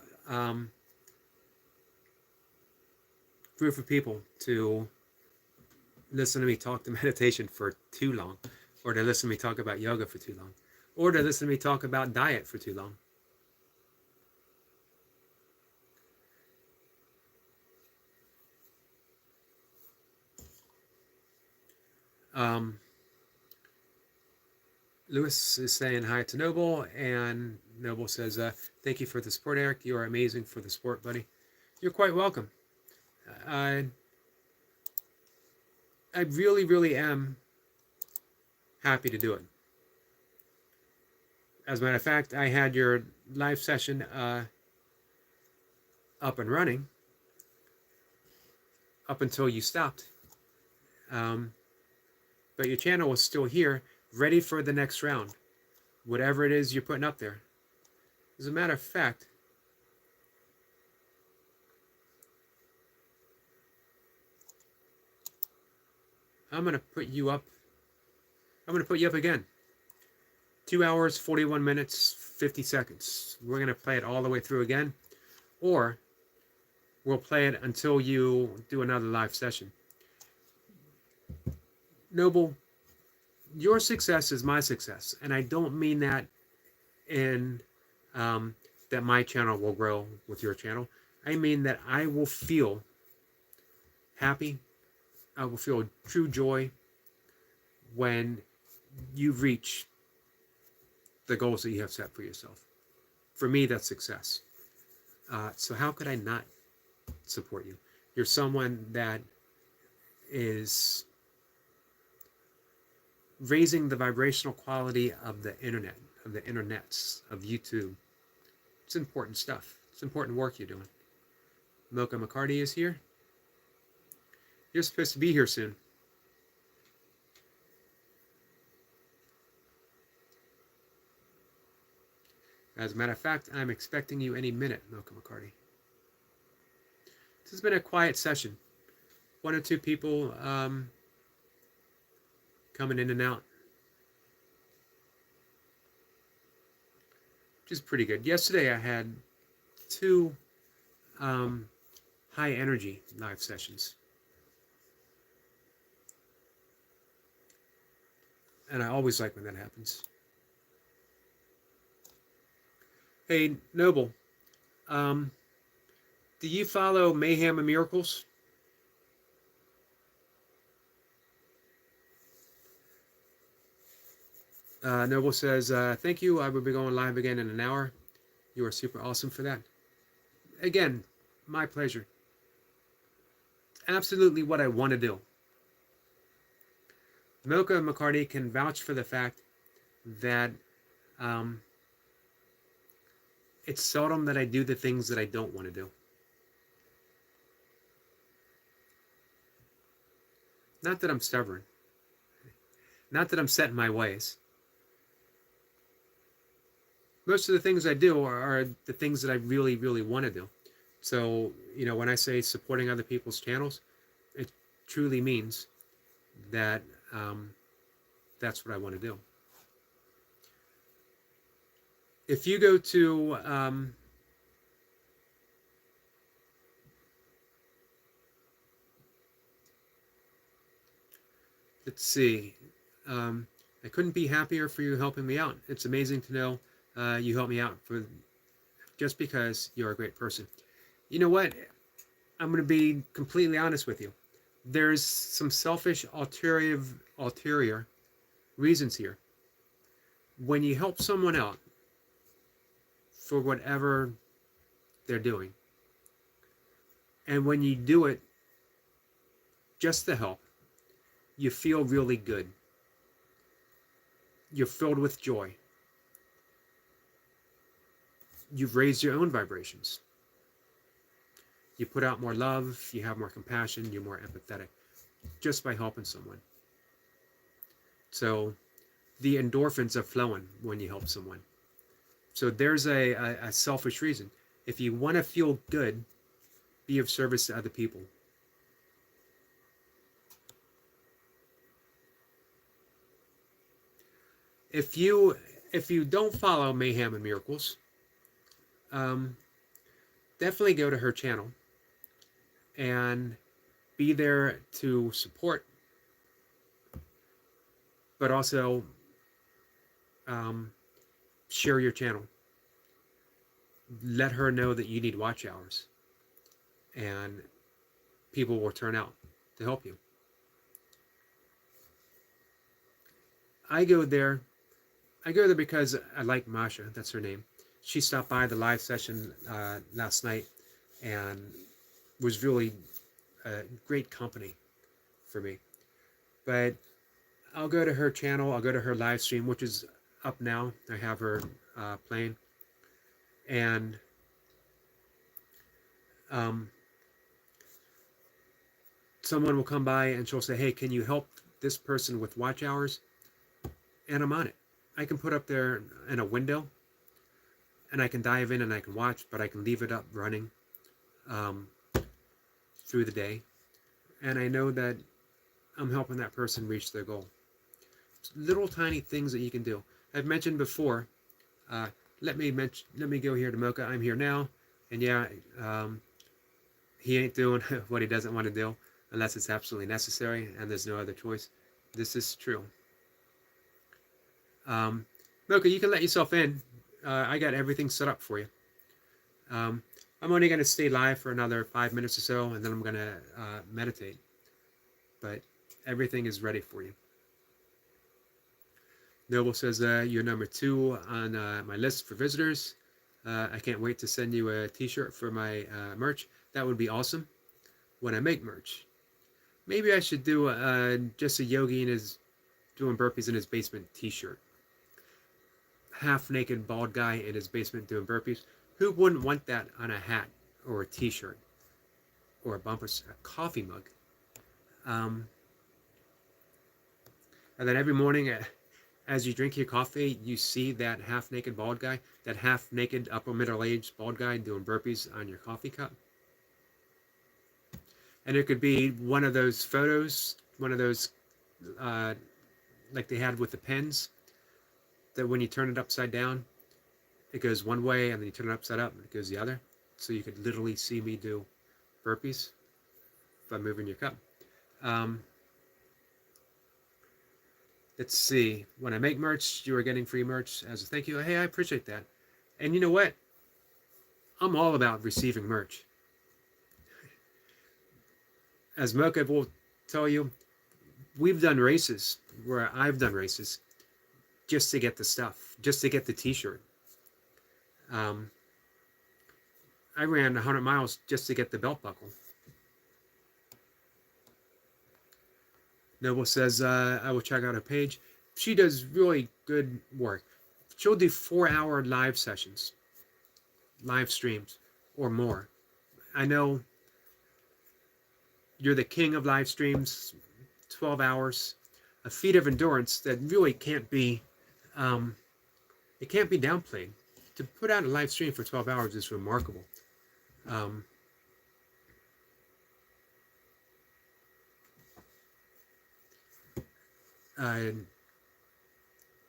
group of people to listen to me talk to meditation for too long, or to listen to me talk about yoga for too long, or to listen to me talk about diet for too long. Um, Lewis is saying hi to Noble, and Noble says, thank you for the support, Eric. You are amazing for the support, buddy. You're quite welcome. I really, really am happy to do it. As a matter of fact, I had your live session up and running up until you stopped. But your channel was still here, ready for the next round, whatever it is you're putting up there. As a matter of fact, I'm going to put you up. I'm going to put you up again. 2 hours, 41 minutes, 50 seconds. We're going to play it all the way through again, or we'll play it until you do another live session. Noble, your success is my success, and I don't mean that in that my channel will grow with your channel. I mean that I will feel happy. I will feel true joy when you reach the goals that you have set for yourself. For me, that's success. So how could I not support you? You're someone that is raising the vibrational quality of the internet, of the internets, of YouTube. It's important stuff. It's important work you're doing. Mocha McCarty is here. You're supposed to be here soon. As a matter of fact, I'm expecting you any minute, Mocha McCarty. This has been a quiet session. 1 or 2 people coming in and out, which is pretty good. Yesterday I had 2 high energy live sessions. And I always like when that happens. Hey, Noble, do you follow Mayhem and Miracles? Noble says, thank you. I will be going live again in an hour. You are super awesome for that. Again, my pleasure. Absolutely what I want to do. Mocha McCarty can vouch for the fact that it's seldom that I do the things that I don't want to do. Not that I'm stubborn. Not that I'm set in my ways. Most of the things I do are the things that I really, really want to do. So, you know, when I say supporting other people's channels, it truly means that that's what I want to do. If you go to let's see, I couldn't be happier for you helping me out. It's amazing to know you helped me out for just because you're a great person. You know what? I'm going to be completely honest with you. There's some selfish ulterior reasons here. When you help someone out for whatever they're doing, and when you do it just to help, you feel really good. You're filled with joy. You've raised your own vibrations. You put out more love, you have more compassion, you're more empathetic just by helping someone. So the endorphins are flowing when you help someone. So there's a selfish reason. If you want to feel good, be of service to other people. If you don't follow Mayhem and Miracles, definitely go to her channel and be there to support, but also share your channel. Let her know that you need watch hours, and people will turn out to help you. I go there. I go there because I like Masha. That's her name. She stopped by the live session last night and was really a great company for me. But I'll go to her channel. I'll go to her live stream, which is up now. I have her playing, and um, someone will come by and she'll say, "Hey, can you help this person with watch hours?" And I'm on it. I can put up there in a window, and I can dive in and I can watch, but I can leave it up running um, through the day, and I know that I'm helping that person reach their goal. Little tiny things that you can do. I've mentioned before. Uh, let me go here to Mocha. I'm here now, and yeah, he ain't doing what he doesn't want to do unless it's absolutely necessary and there's no other choice. This is true. Mocha, you can let yourself in. I got everything set up for you. I'm only going to stay live for another 5 minutes or so, and then I'm going to meditate. But everything is ready for you. Noble says, you're number 2 on my list for visitors. I can't wait to send you a t-shirt for my merch. That would be awesome when I make merch. Maybe I should do just a Yogi in his doing burpees in his basement t-shirt. Half-naked bald guy in his basement doing burpees. Who wouldn't want that on a hat or a t-shirt or a bumper, a coffee mug? And then every morning, as you drink your coffee, you see that half-naked bald guy, that half-naked upper middle-aged bald guy doing burpees on your coffee cup. And it could be one of those photos, one of those like they had with the pens, that when you turn it upside down, it goes one way, and then you turn it upside up, and it goes the other. So you could literally see me do burpees by moving your cup. Let's see. When I make merch, you are getting free merch as a thank you. Hey, I appreciate that. And you know what? I'm all about receiving merch. As Mocha will tell you, we've done races where I've done races just to get the stuff, just to get the t-shirt. I ran 100 miles just to get the belt buckle. Noble says, I will check out her page. She does really good work. She'll do 4-hour live sessions, live streams, or more. I know you're the king of live streams, 12 hours, a feat of endurance that really can't be, it can't be downplayed. To put out a live stream for 12 hours is remarkable.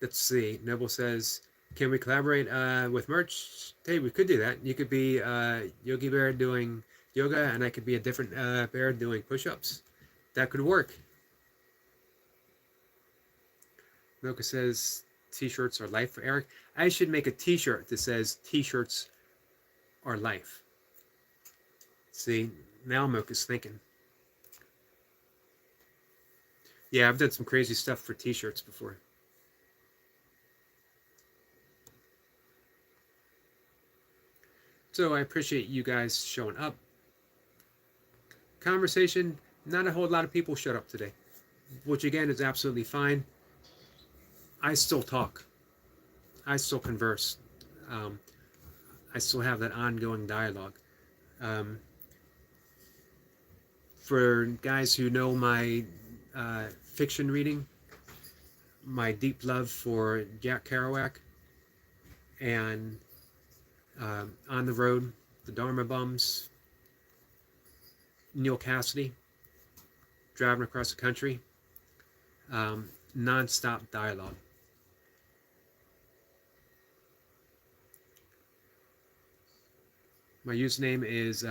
Let's see. Noble says, can we collaborate with merch? Hey, we could do that. You could be Yogi Bear doing yoga, and I could be a different bear doing push-ups. That could work. Mocha says, t-shirts are life for Eric. I should make a t-shirt that says t-shirts are life. See, now Mocha's thinking. Yeah, I've done some crazy stuff for t-shirts before. So I appreciate you guys showing up. Conversation, not a whole lot of people showed up today, which again is absolutely fine. I still talk. I still converse. I still have that ongoing dialogue. For guys who know my fiction reading, my deep love for Jack Kerouac, and On the Road, the Dharma Bums, Neil Cassidy, Driving Across the Country, non-stop dialogue. My username is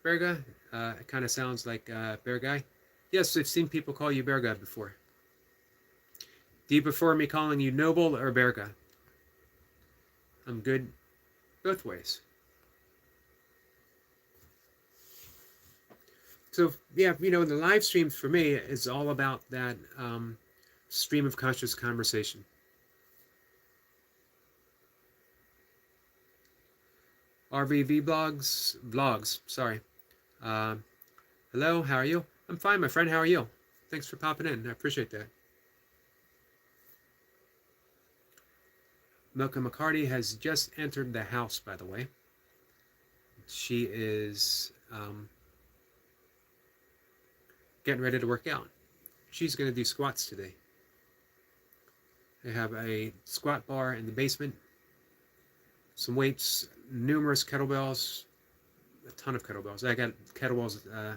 Berga. It kind of sounds like Bear Guy. Yes, I've seen people call you Bear Guy before. Do you prefer me calling you Noble or Bear Guy? I'm good both ways. So yeah, you know, the live streams for me is all about that stream of conscious conversation. RVV vlogs, sorry. Hello, how are you? I'm fine, my friend, how are you? Thanks for popping in, I appreciate that. Milka McCarty has just entered the house, by the way. She is getting ready to work out. She's going to do squats today. I have a squat bar in the basement, some weights, numerous kettlebells, a ton of kettlebells. I got kettlebells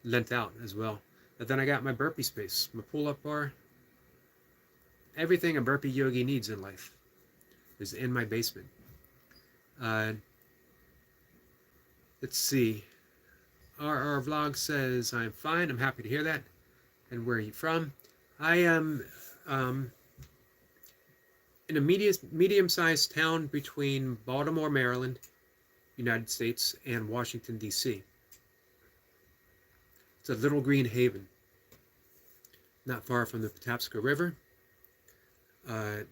lent out as well. But then I got my burpee space, my pull-up bar. Everything a burpee yogi needs in life is in my basement. Let's see. Our vlog says, I'm fine, I'm happy to hear that. And where are you from? I am in a medium-sized town between Baltimore, Maryland, United States, and Washington, D.C. It's a little green haven, not far from the Patapsco River,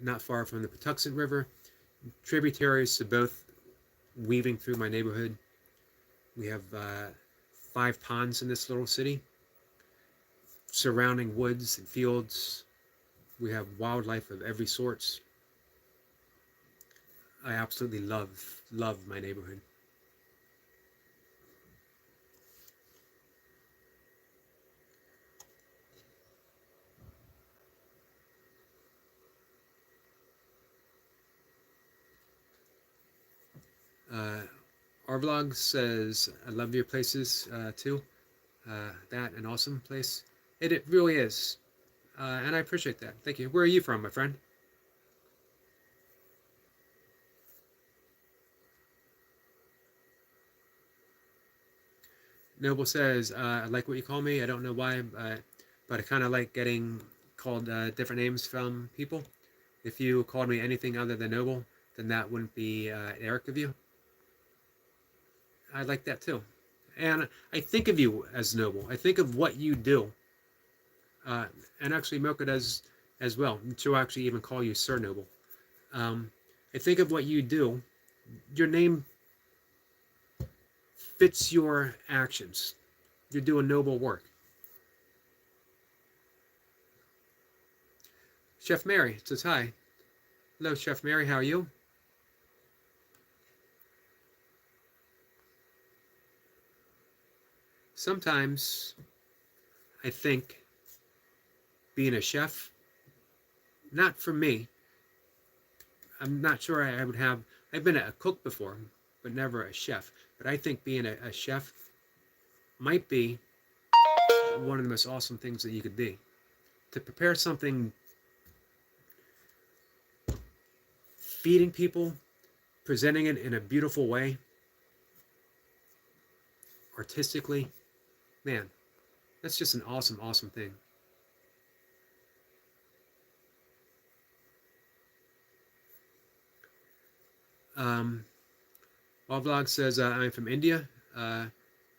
not far from the Patuxent River, tributaries to both weaving through my neighborhood. We have 5 ponds in this little city, surrounding woods and fields. We have wildlife of every sort. I absolutely love my neighborhood. Our vlog says, I love your places too. That an awesome place. It really is. And I appreciate that. Thank you. Where are you from, my friend? Noble says, I like what you call me. I don't know why, but I kind of like getting called different names from people. If you called me anything other than Noble, then that wouldn't be Eric of you. I like that too. And I think of you as Noble. I think of what you do. And actually Mocha does as well. She'll actually even call you Sir Noble. I think of what you do. Your name fits your actions. You're doing noble work. Chef Mary says hi. Hello, Chef Mary, how are you? Sometimes I think being a chef, not for me, I'm not sure I would have, I've been a cook before, but never a chef. But I think being a chef might be one of the most awesome things that you could be. To prepare something, feeding people, presenting it in a beautiful way, artistically, man, that's just an awesome, awesome thing. Vlog says, I'm from India,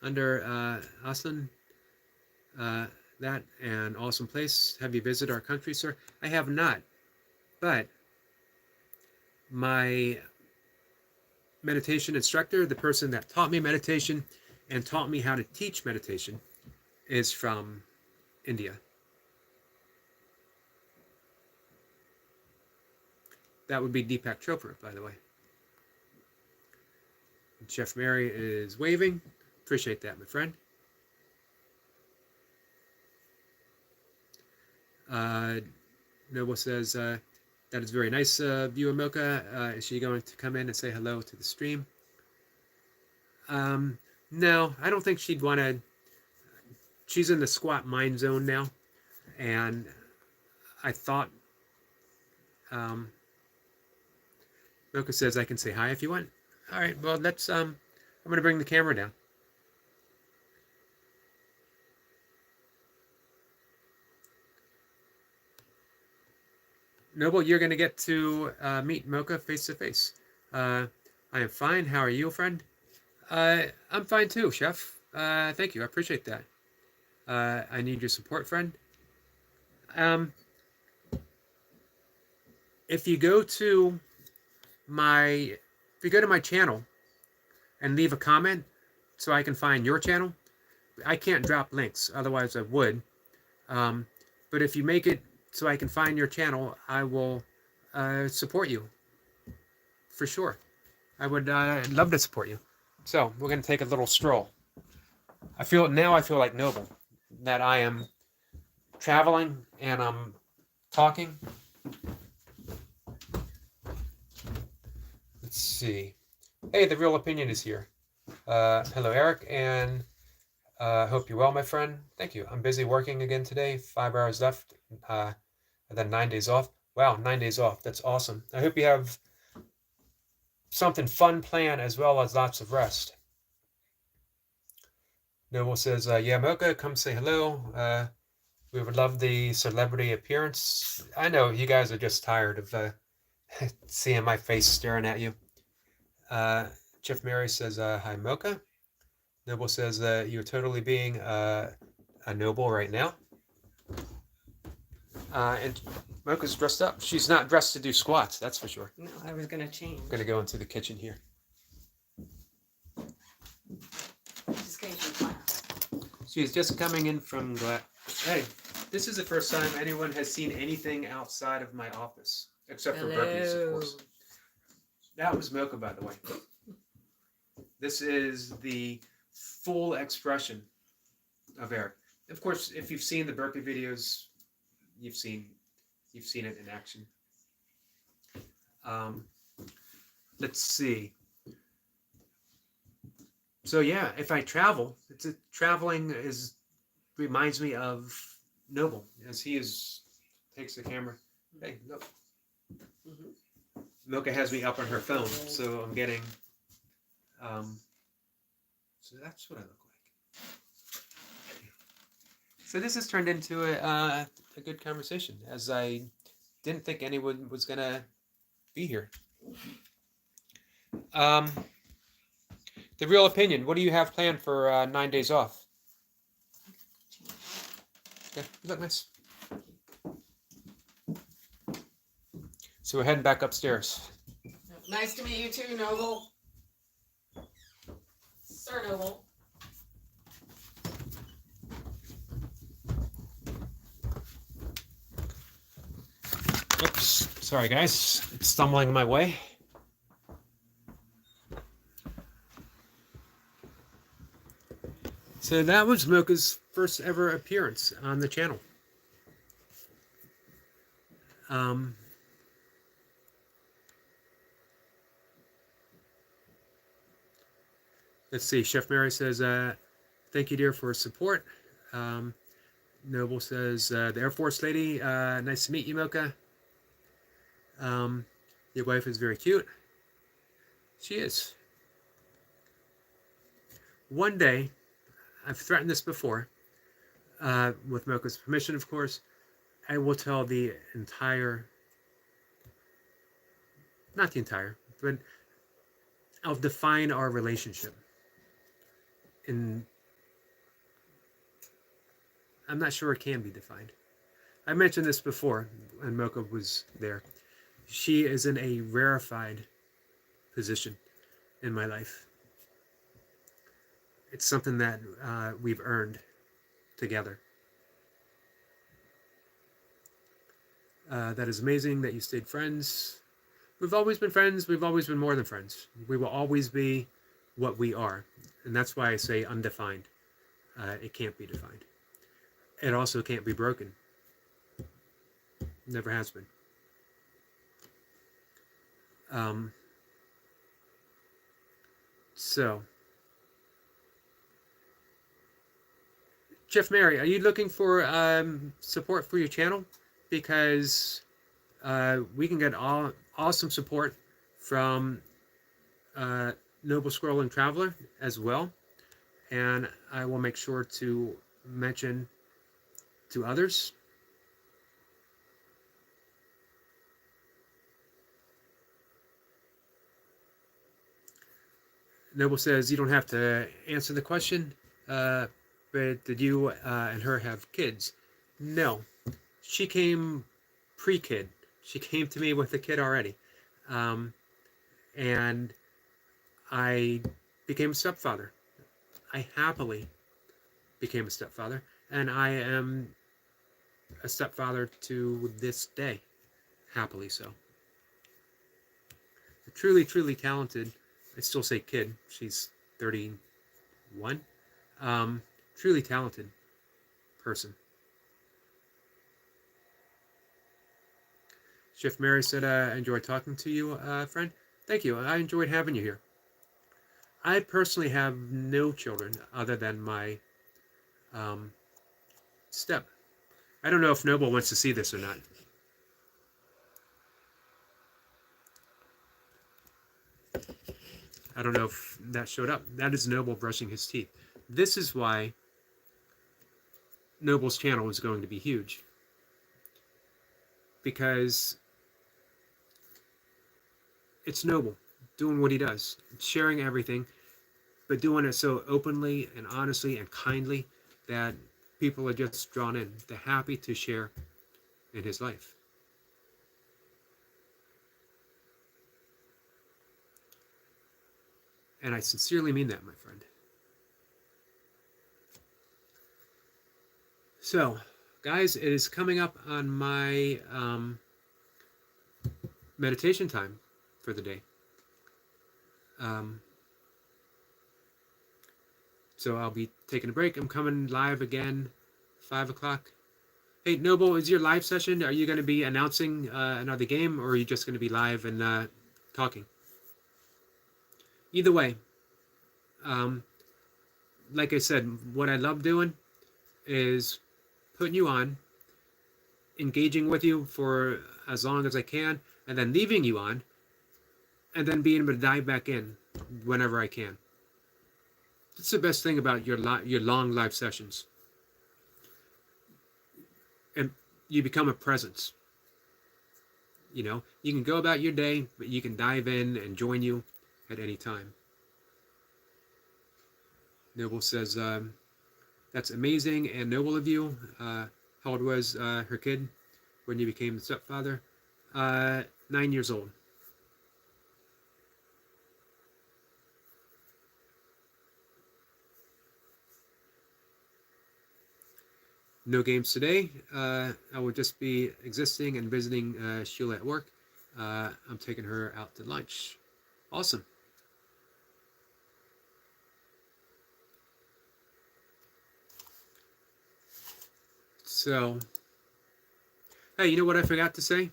under Aslan, that an awesome place. Have you visited our country, sir? I have not, but my meditation instructor, the person that taught me meditation and taught me how to teach meditation, is from India. That would be Deepak Chopra, by the way. Chef Mary is waving. Appreciate that, my friend. Noble says, that is very nice of you, Milka. Is she going to come in and say hello to the stream? No, I don't think she'd want to. She's in the squat mind zone now. And I thought, Milka says I can say hi if you want. All right, well, let's, I'm going to bring the camera down. Noble, you're going to get to meet Mocha face to face. I am fine. How are you, friend? I'm fine too, Chef. Thank you. I appreciate that. I need your support, friend. if you go to my channel and leave a comment so I can find your channel, I can't drop links, otherwise I would. But if you make it so I can find your channel, I will support you for sure. I would love to support you. So we're going to take a little stroll. I feel like Noble, that I am traveling and I'm talking. Let's see. Hey, The Real Opinion is here. Hello, Eric, and hope you're well, my friend. Thank you. I'm busy working again today. 5 hours left, and then 9 days off. Wow, 9 days off. That's awesome. I hope you have something fun planned as well as lots of rest. Noble says, yeah, Mocha, come say hello. We would love the celebrity appearance. I know you guys are just tired of seeing my face staring at you. Chef Mary says, hi, Mocha. Noble says, you're totally being a Noble right now. And Mocha's dressed up. She's not dressed to do squats, that's for sure. No, I was going to change. I'm going to go into the kitchen here. Just came from class. She's just coming in from class. Hey, this is the first time anyone has seen anything outside of my office, except for Burpees, of course. That was Mocha, by the way. This is the full expression of Eric. Of course, if you've seen the Burpee videos, you've seen it in action. Let's see. So yeah, if I travel, traveling reminds me of Noble, as he takes the camera. Hey, look. Mocha has me up on her phone, so I'm getting. So that's what I look like. So this has turned into a good conversation, as I didn't think anyone was gonna be here. The Real Opinion. What do you have planned for 9 days off? Okay, you look nice. So we're heading back upstairs. Nice to meet you too, Noble. Sir Noble. Oops, sorry guys, stumbling my way. So that was Mocha's first ever appearance on the channel. Let's see, Chef Mary says, thank you, dear, for support. Noble says, the Air Force lady, nice to meet you, Mocha. Your wife is very cute. She is. One day, I've threatened this before, with Mocha's permission, of course, I will tell the entire, not the entire, but I'll define our relationship. I'm not sure it can be defined. I mentioned this before when Mocha was there. She is in a rarefied position in my life. It's something that we've earned together. That is amazing that you stayed friends. We've always been friends. We've always been more than friends. We will always be what we are. And that's why I say undefined. It can't be defined. It also can't be broken. Never has been. So, Chef Mary, are you looking for support for your channel? Because we can get awesome support from Noble Scrolling Traveler as well, and I will make sure to mention to others. Noble says you don't have to answer the question, but did you and her have kids? No, she came pre-kid. She came to me with a kid already. And I became a stepfather. I happily became a stepfather, and I am a stepfather to this day, happily so. A truly, truly talented, I still say kid, she's 31, truly talented person. Chef Mary said, I enjoyed talking to you, friend. Thank you. I enjoyed having you here. I personally have no children other than my step. I don't know if Noble wants to see this or not. I don't know if that showed up. That is Noble brushing his teeth. This is why Noble's channel is going to be huge. Because it's Noble doing what he does, sharing everything, but doing it so openly and honestly and kindly that people are just drawn in. They're happy to share in his life. And I sincerely mean that, my friend. So, guys, it is coming up on my meditation time for the day. So I'll be taking a break. I'm coming live again, 5 o'clock. Hey, Noble, is your live session, are you going to be announcing another game, or are you just going to be live and talking? Either way, like I said, what I love doing is putting you on, engaging with you for as long as I can, and then leaving you on, and then being able to dive back in whenever I can. That's the best thing about your long live sessions. And you become a presence. You know, you can go about your day, but you can dive in and join you at any time. Noble says, that's amazing and noble of you. How old was her kid when you became the stepfather? 9 years old. No games today. I will just be existing and visiting Sheila at work. I'm taking her out to lunch. Awesome. So, hey, you know what I forgot to say?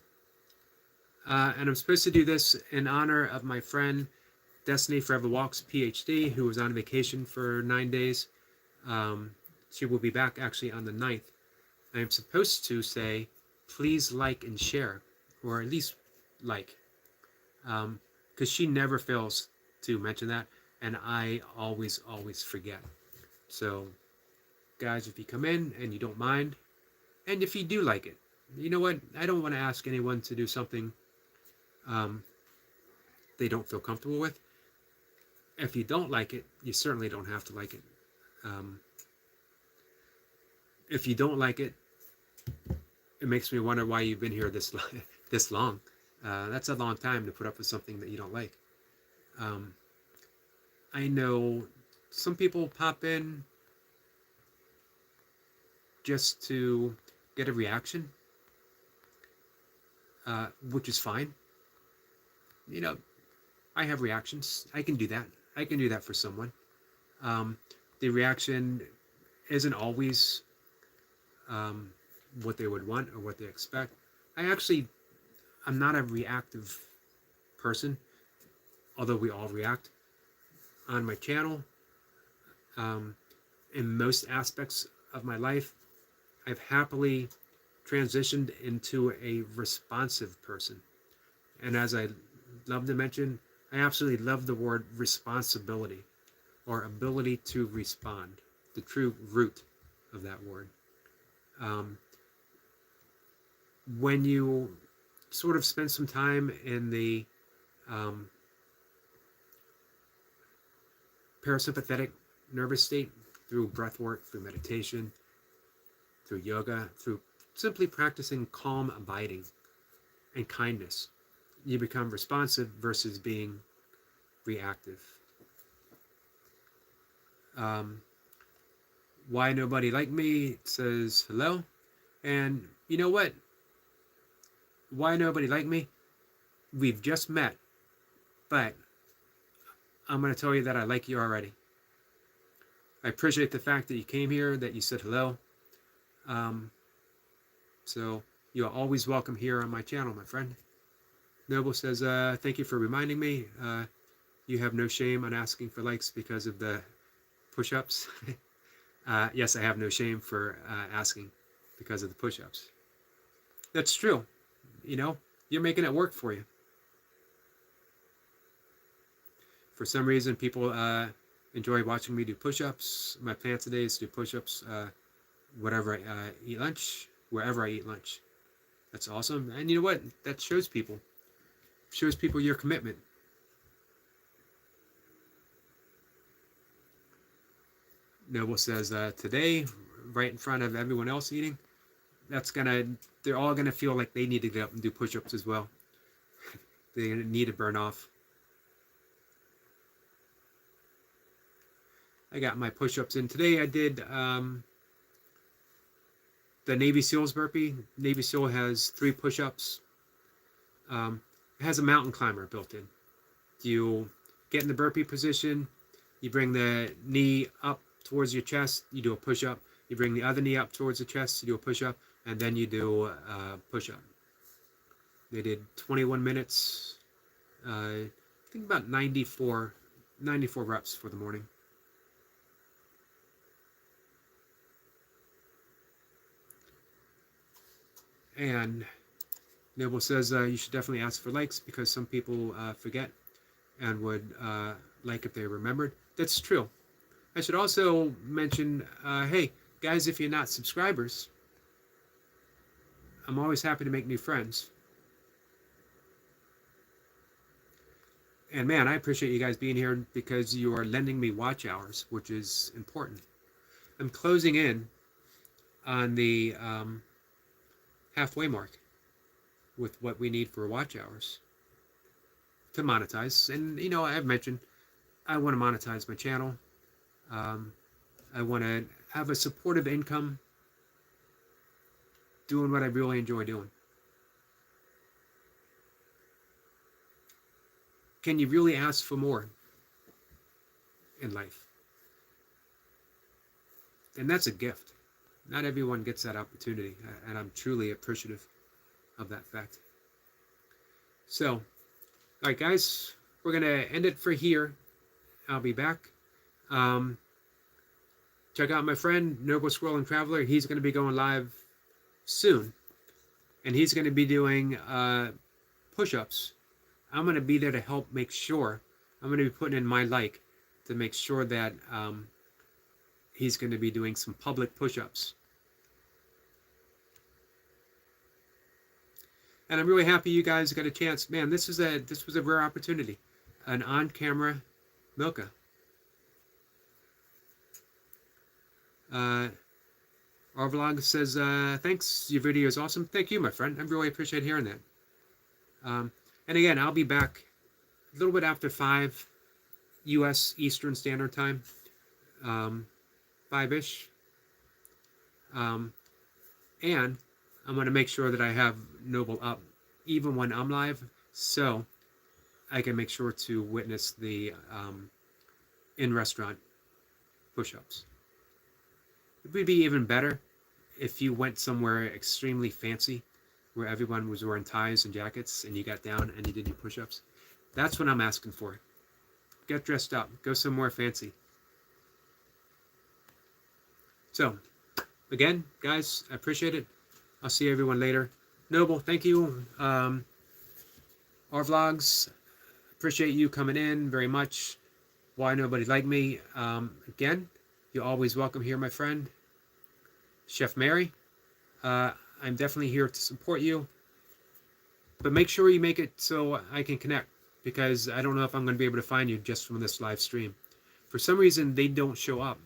And I'm supposed to do this in honor of my friend Destiny Forever Walks, PhD, who was on vacation for 9 days. She will be back actually on the 9th. I am supposed to say, please like and share, or at least like, because she never fails to mention that, and I always forget. So, guys, if you come in and you don't mind, and if you do like it, you know what? I don't want to ask anyone to do something they don't feel comfortable with. If you don't like it, you certainly don't have to like it. If you don't like it, it makes me wonder why you've been here this long. That's a long time to put up with something that you don't like. I know some people pop in just to get a reaction, which is fine. You know, I have reactions. I can do that. I can do that for someone. The reaction isn't always what they would want or what they expect. I'm not a reactive person, although we all react. On my channel, in most aspects of my life, I've happily transitioned into a responsive person. And as I love to mention, I absolutely love the word responsibility, or ability to respond, the true root of that word. When you sort of spend some time in the parasympathetic nervous state through breath work, through meditation, through yoga, through simply practicing calm abiding, and kindness. You become responsive versus being reactive. Why nobody like me says hello. And you know what? Why nobody like me? We've just met, but I'm going to tell you that I like you already. I appreciate the fact that you came here, that you said hello. So you're always welcome here on my channel, my friend. Noble says, thank you for reminding me. You have no shame on asking for likes because of the push-ups. Yes, I have no shame for asking because of the push-ups. That's true. You know, you're making it work for you. For some reason, people enjoy watching me do push-ups. My plan today is to do push-ups wherever I eat lunch. That's awesome. And you know what? That shows people your commitment. Noble says, today, right in front of everyone else eating, they're all gonna feel like they need to get up and do push-ups as well. They need to burn off. I got my push-ups in today. I did the Navy SEALs burpee. Navy SEAL has 3 push-ups. It has a mountain climber built in. You get in the burpee position, you bring the knee up towards your chest, you do a push-up. You bring the other knee up towards the chest, you do a push-up, and then you do a push-up. They did 21 minutes, I think about 94 reps for the morning. And Noble says you should definitely ask for likes because some people forget and would like if they remembered. That's true. I should also mention, hey, guys, if you're not subscribers, I'm always happy to make new friends. And man, I appreciate you guys being here because you are lending me watch hours, which is important. I'm closing in on the halfway mark with what we need for watch hours to monetize. And, you know, I've mentioned I want to monetize my channel. I want to have a supportive income doing what I really enjoy doing. Can you really ask for more in life? And that's a gift. Not everyone gets that opportunity, and I'm truly appreciative of that fact. So, all right, guys, we're going to end it for here. I'll be back. Check out my friend, Noble Scrolling Traveler. He's going to be going live soon, and he's going to be doing push-ups. I'm going to be there to help make sure. I'm going to be putting in my like to make sure that he's going to be doing some public push-ups. And I'm really happy you guys got a chance. Man, this was a rare opportunity. An on-camera Milka. Our vlog says, thanks, your video is awesome. Thank you, my friend. I really appreciate hearing that. And again, I'll be back a little bit after 5 U.S. Eastern Standard Time, 5-ish. And I'm going to make sure that I have Noble up even when I'm live, so I can make sure to witness the in-restaurant push-ups. It would be even better if you went somewhere extremely fancy where everyone was wearing ties and jackets and you got down and you did your push-ups. That's what I'm asking for. Get dressed up. Go somewhere fancy. So, again, guys, I appreciate it. I'll see everyone later. Noble, thank you. Our vlogs, appreciate you coming in very much. Why nobody like me? Again, you're always welcome here, my friend. Chef Mary, I'm definitely here to support you. But make sure you make it so I can connect, because I don't know if I'm going to be able to find you just from this live stream. For some reason, they don't show up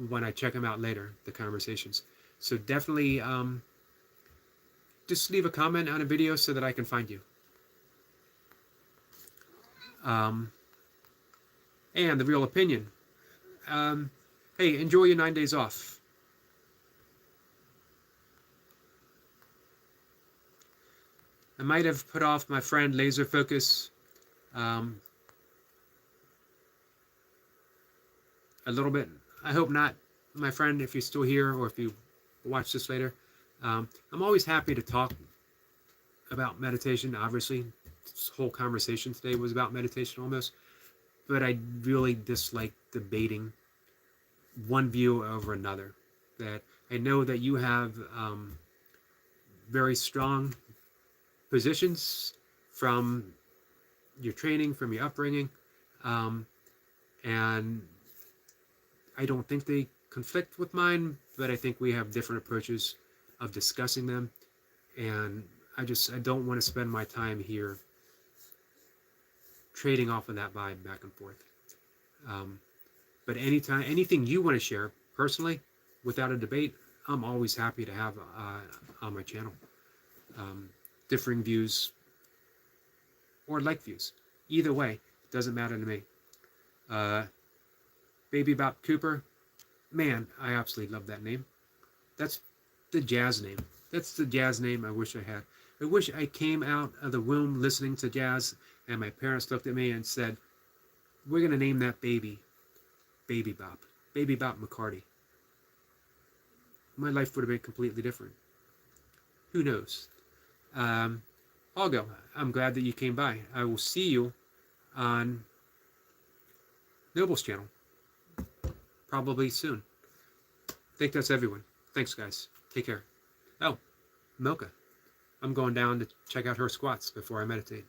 when I check them out later, the conversations. So definitely just leave a comment on a video so that I can find you. And the real opinion. Hey, enjoy your 9 days off. I might have put off my friend Laser Focus a little bit. I hope not, my friend, if you're still here or if you watch this later. I'm always happy to talk about meditation. Obviously, this whole conversation today was about meditation almost. But I really dislike debating one view over another. That I know that you have very strong positions from your training, from your upbringing, and I don't think they conflict with mine, but I think we have different approaches of discussing them, and I don't want to spend my time here trading off of that vibe back and forth. But anything you want to share personally, without a debate, I'm always happy to have on my channel. Differing views or like views. Either way, doesn't matter to me. Baby Bop Cooper, man, I absolutely love that name. That's the jazz name. That's the jazz name I wish I had. I wish I came out of the womb listening to jazz and my parents looked at me and said, we're going to name that baby Baby Bop. Baby Bop McCarty. My life would have been completely different. Who knows? I'll go. I'm glad that you came by. I will see you on Noble's channel. Probably soon. I think that's everyone. Thanks, guys. Take care. Oh, Milka. I'm going down to check out her squats before I meditate.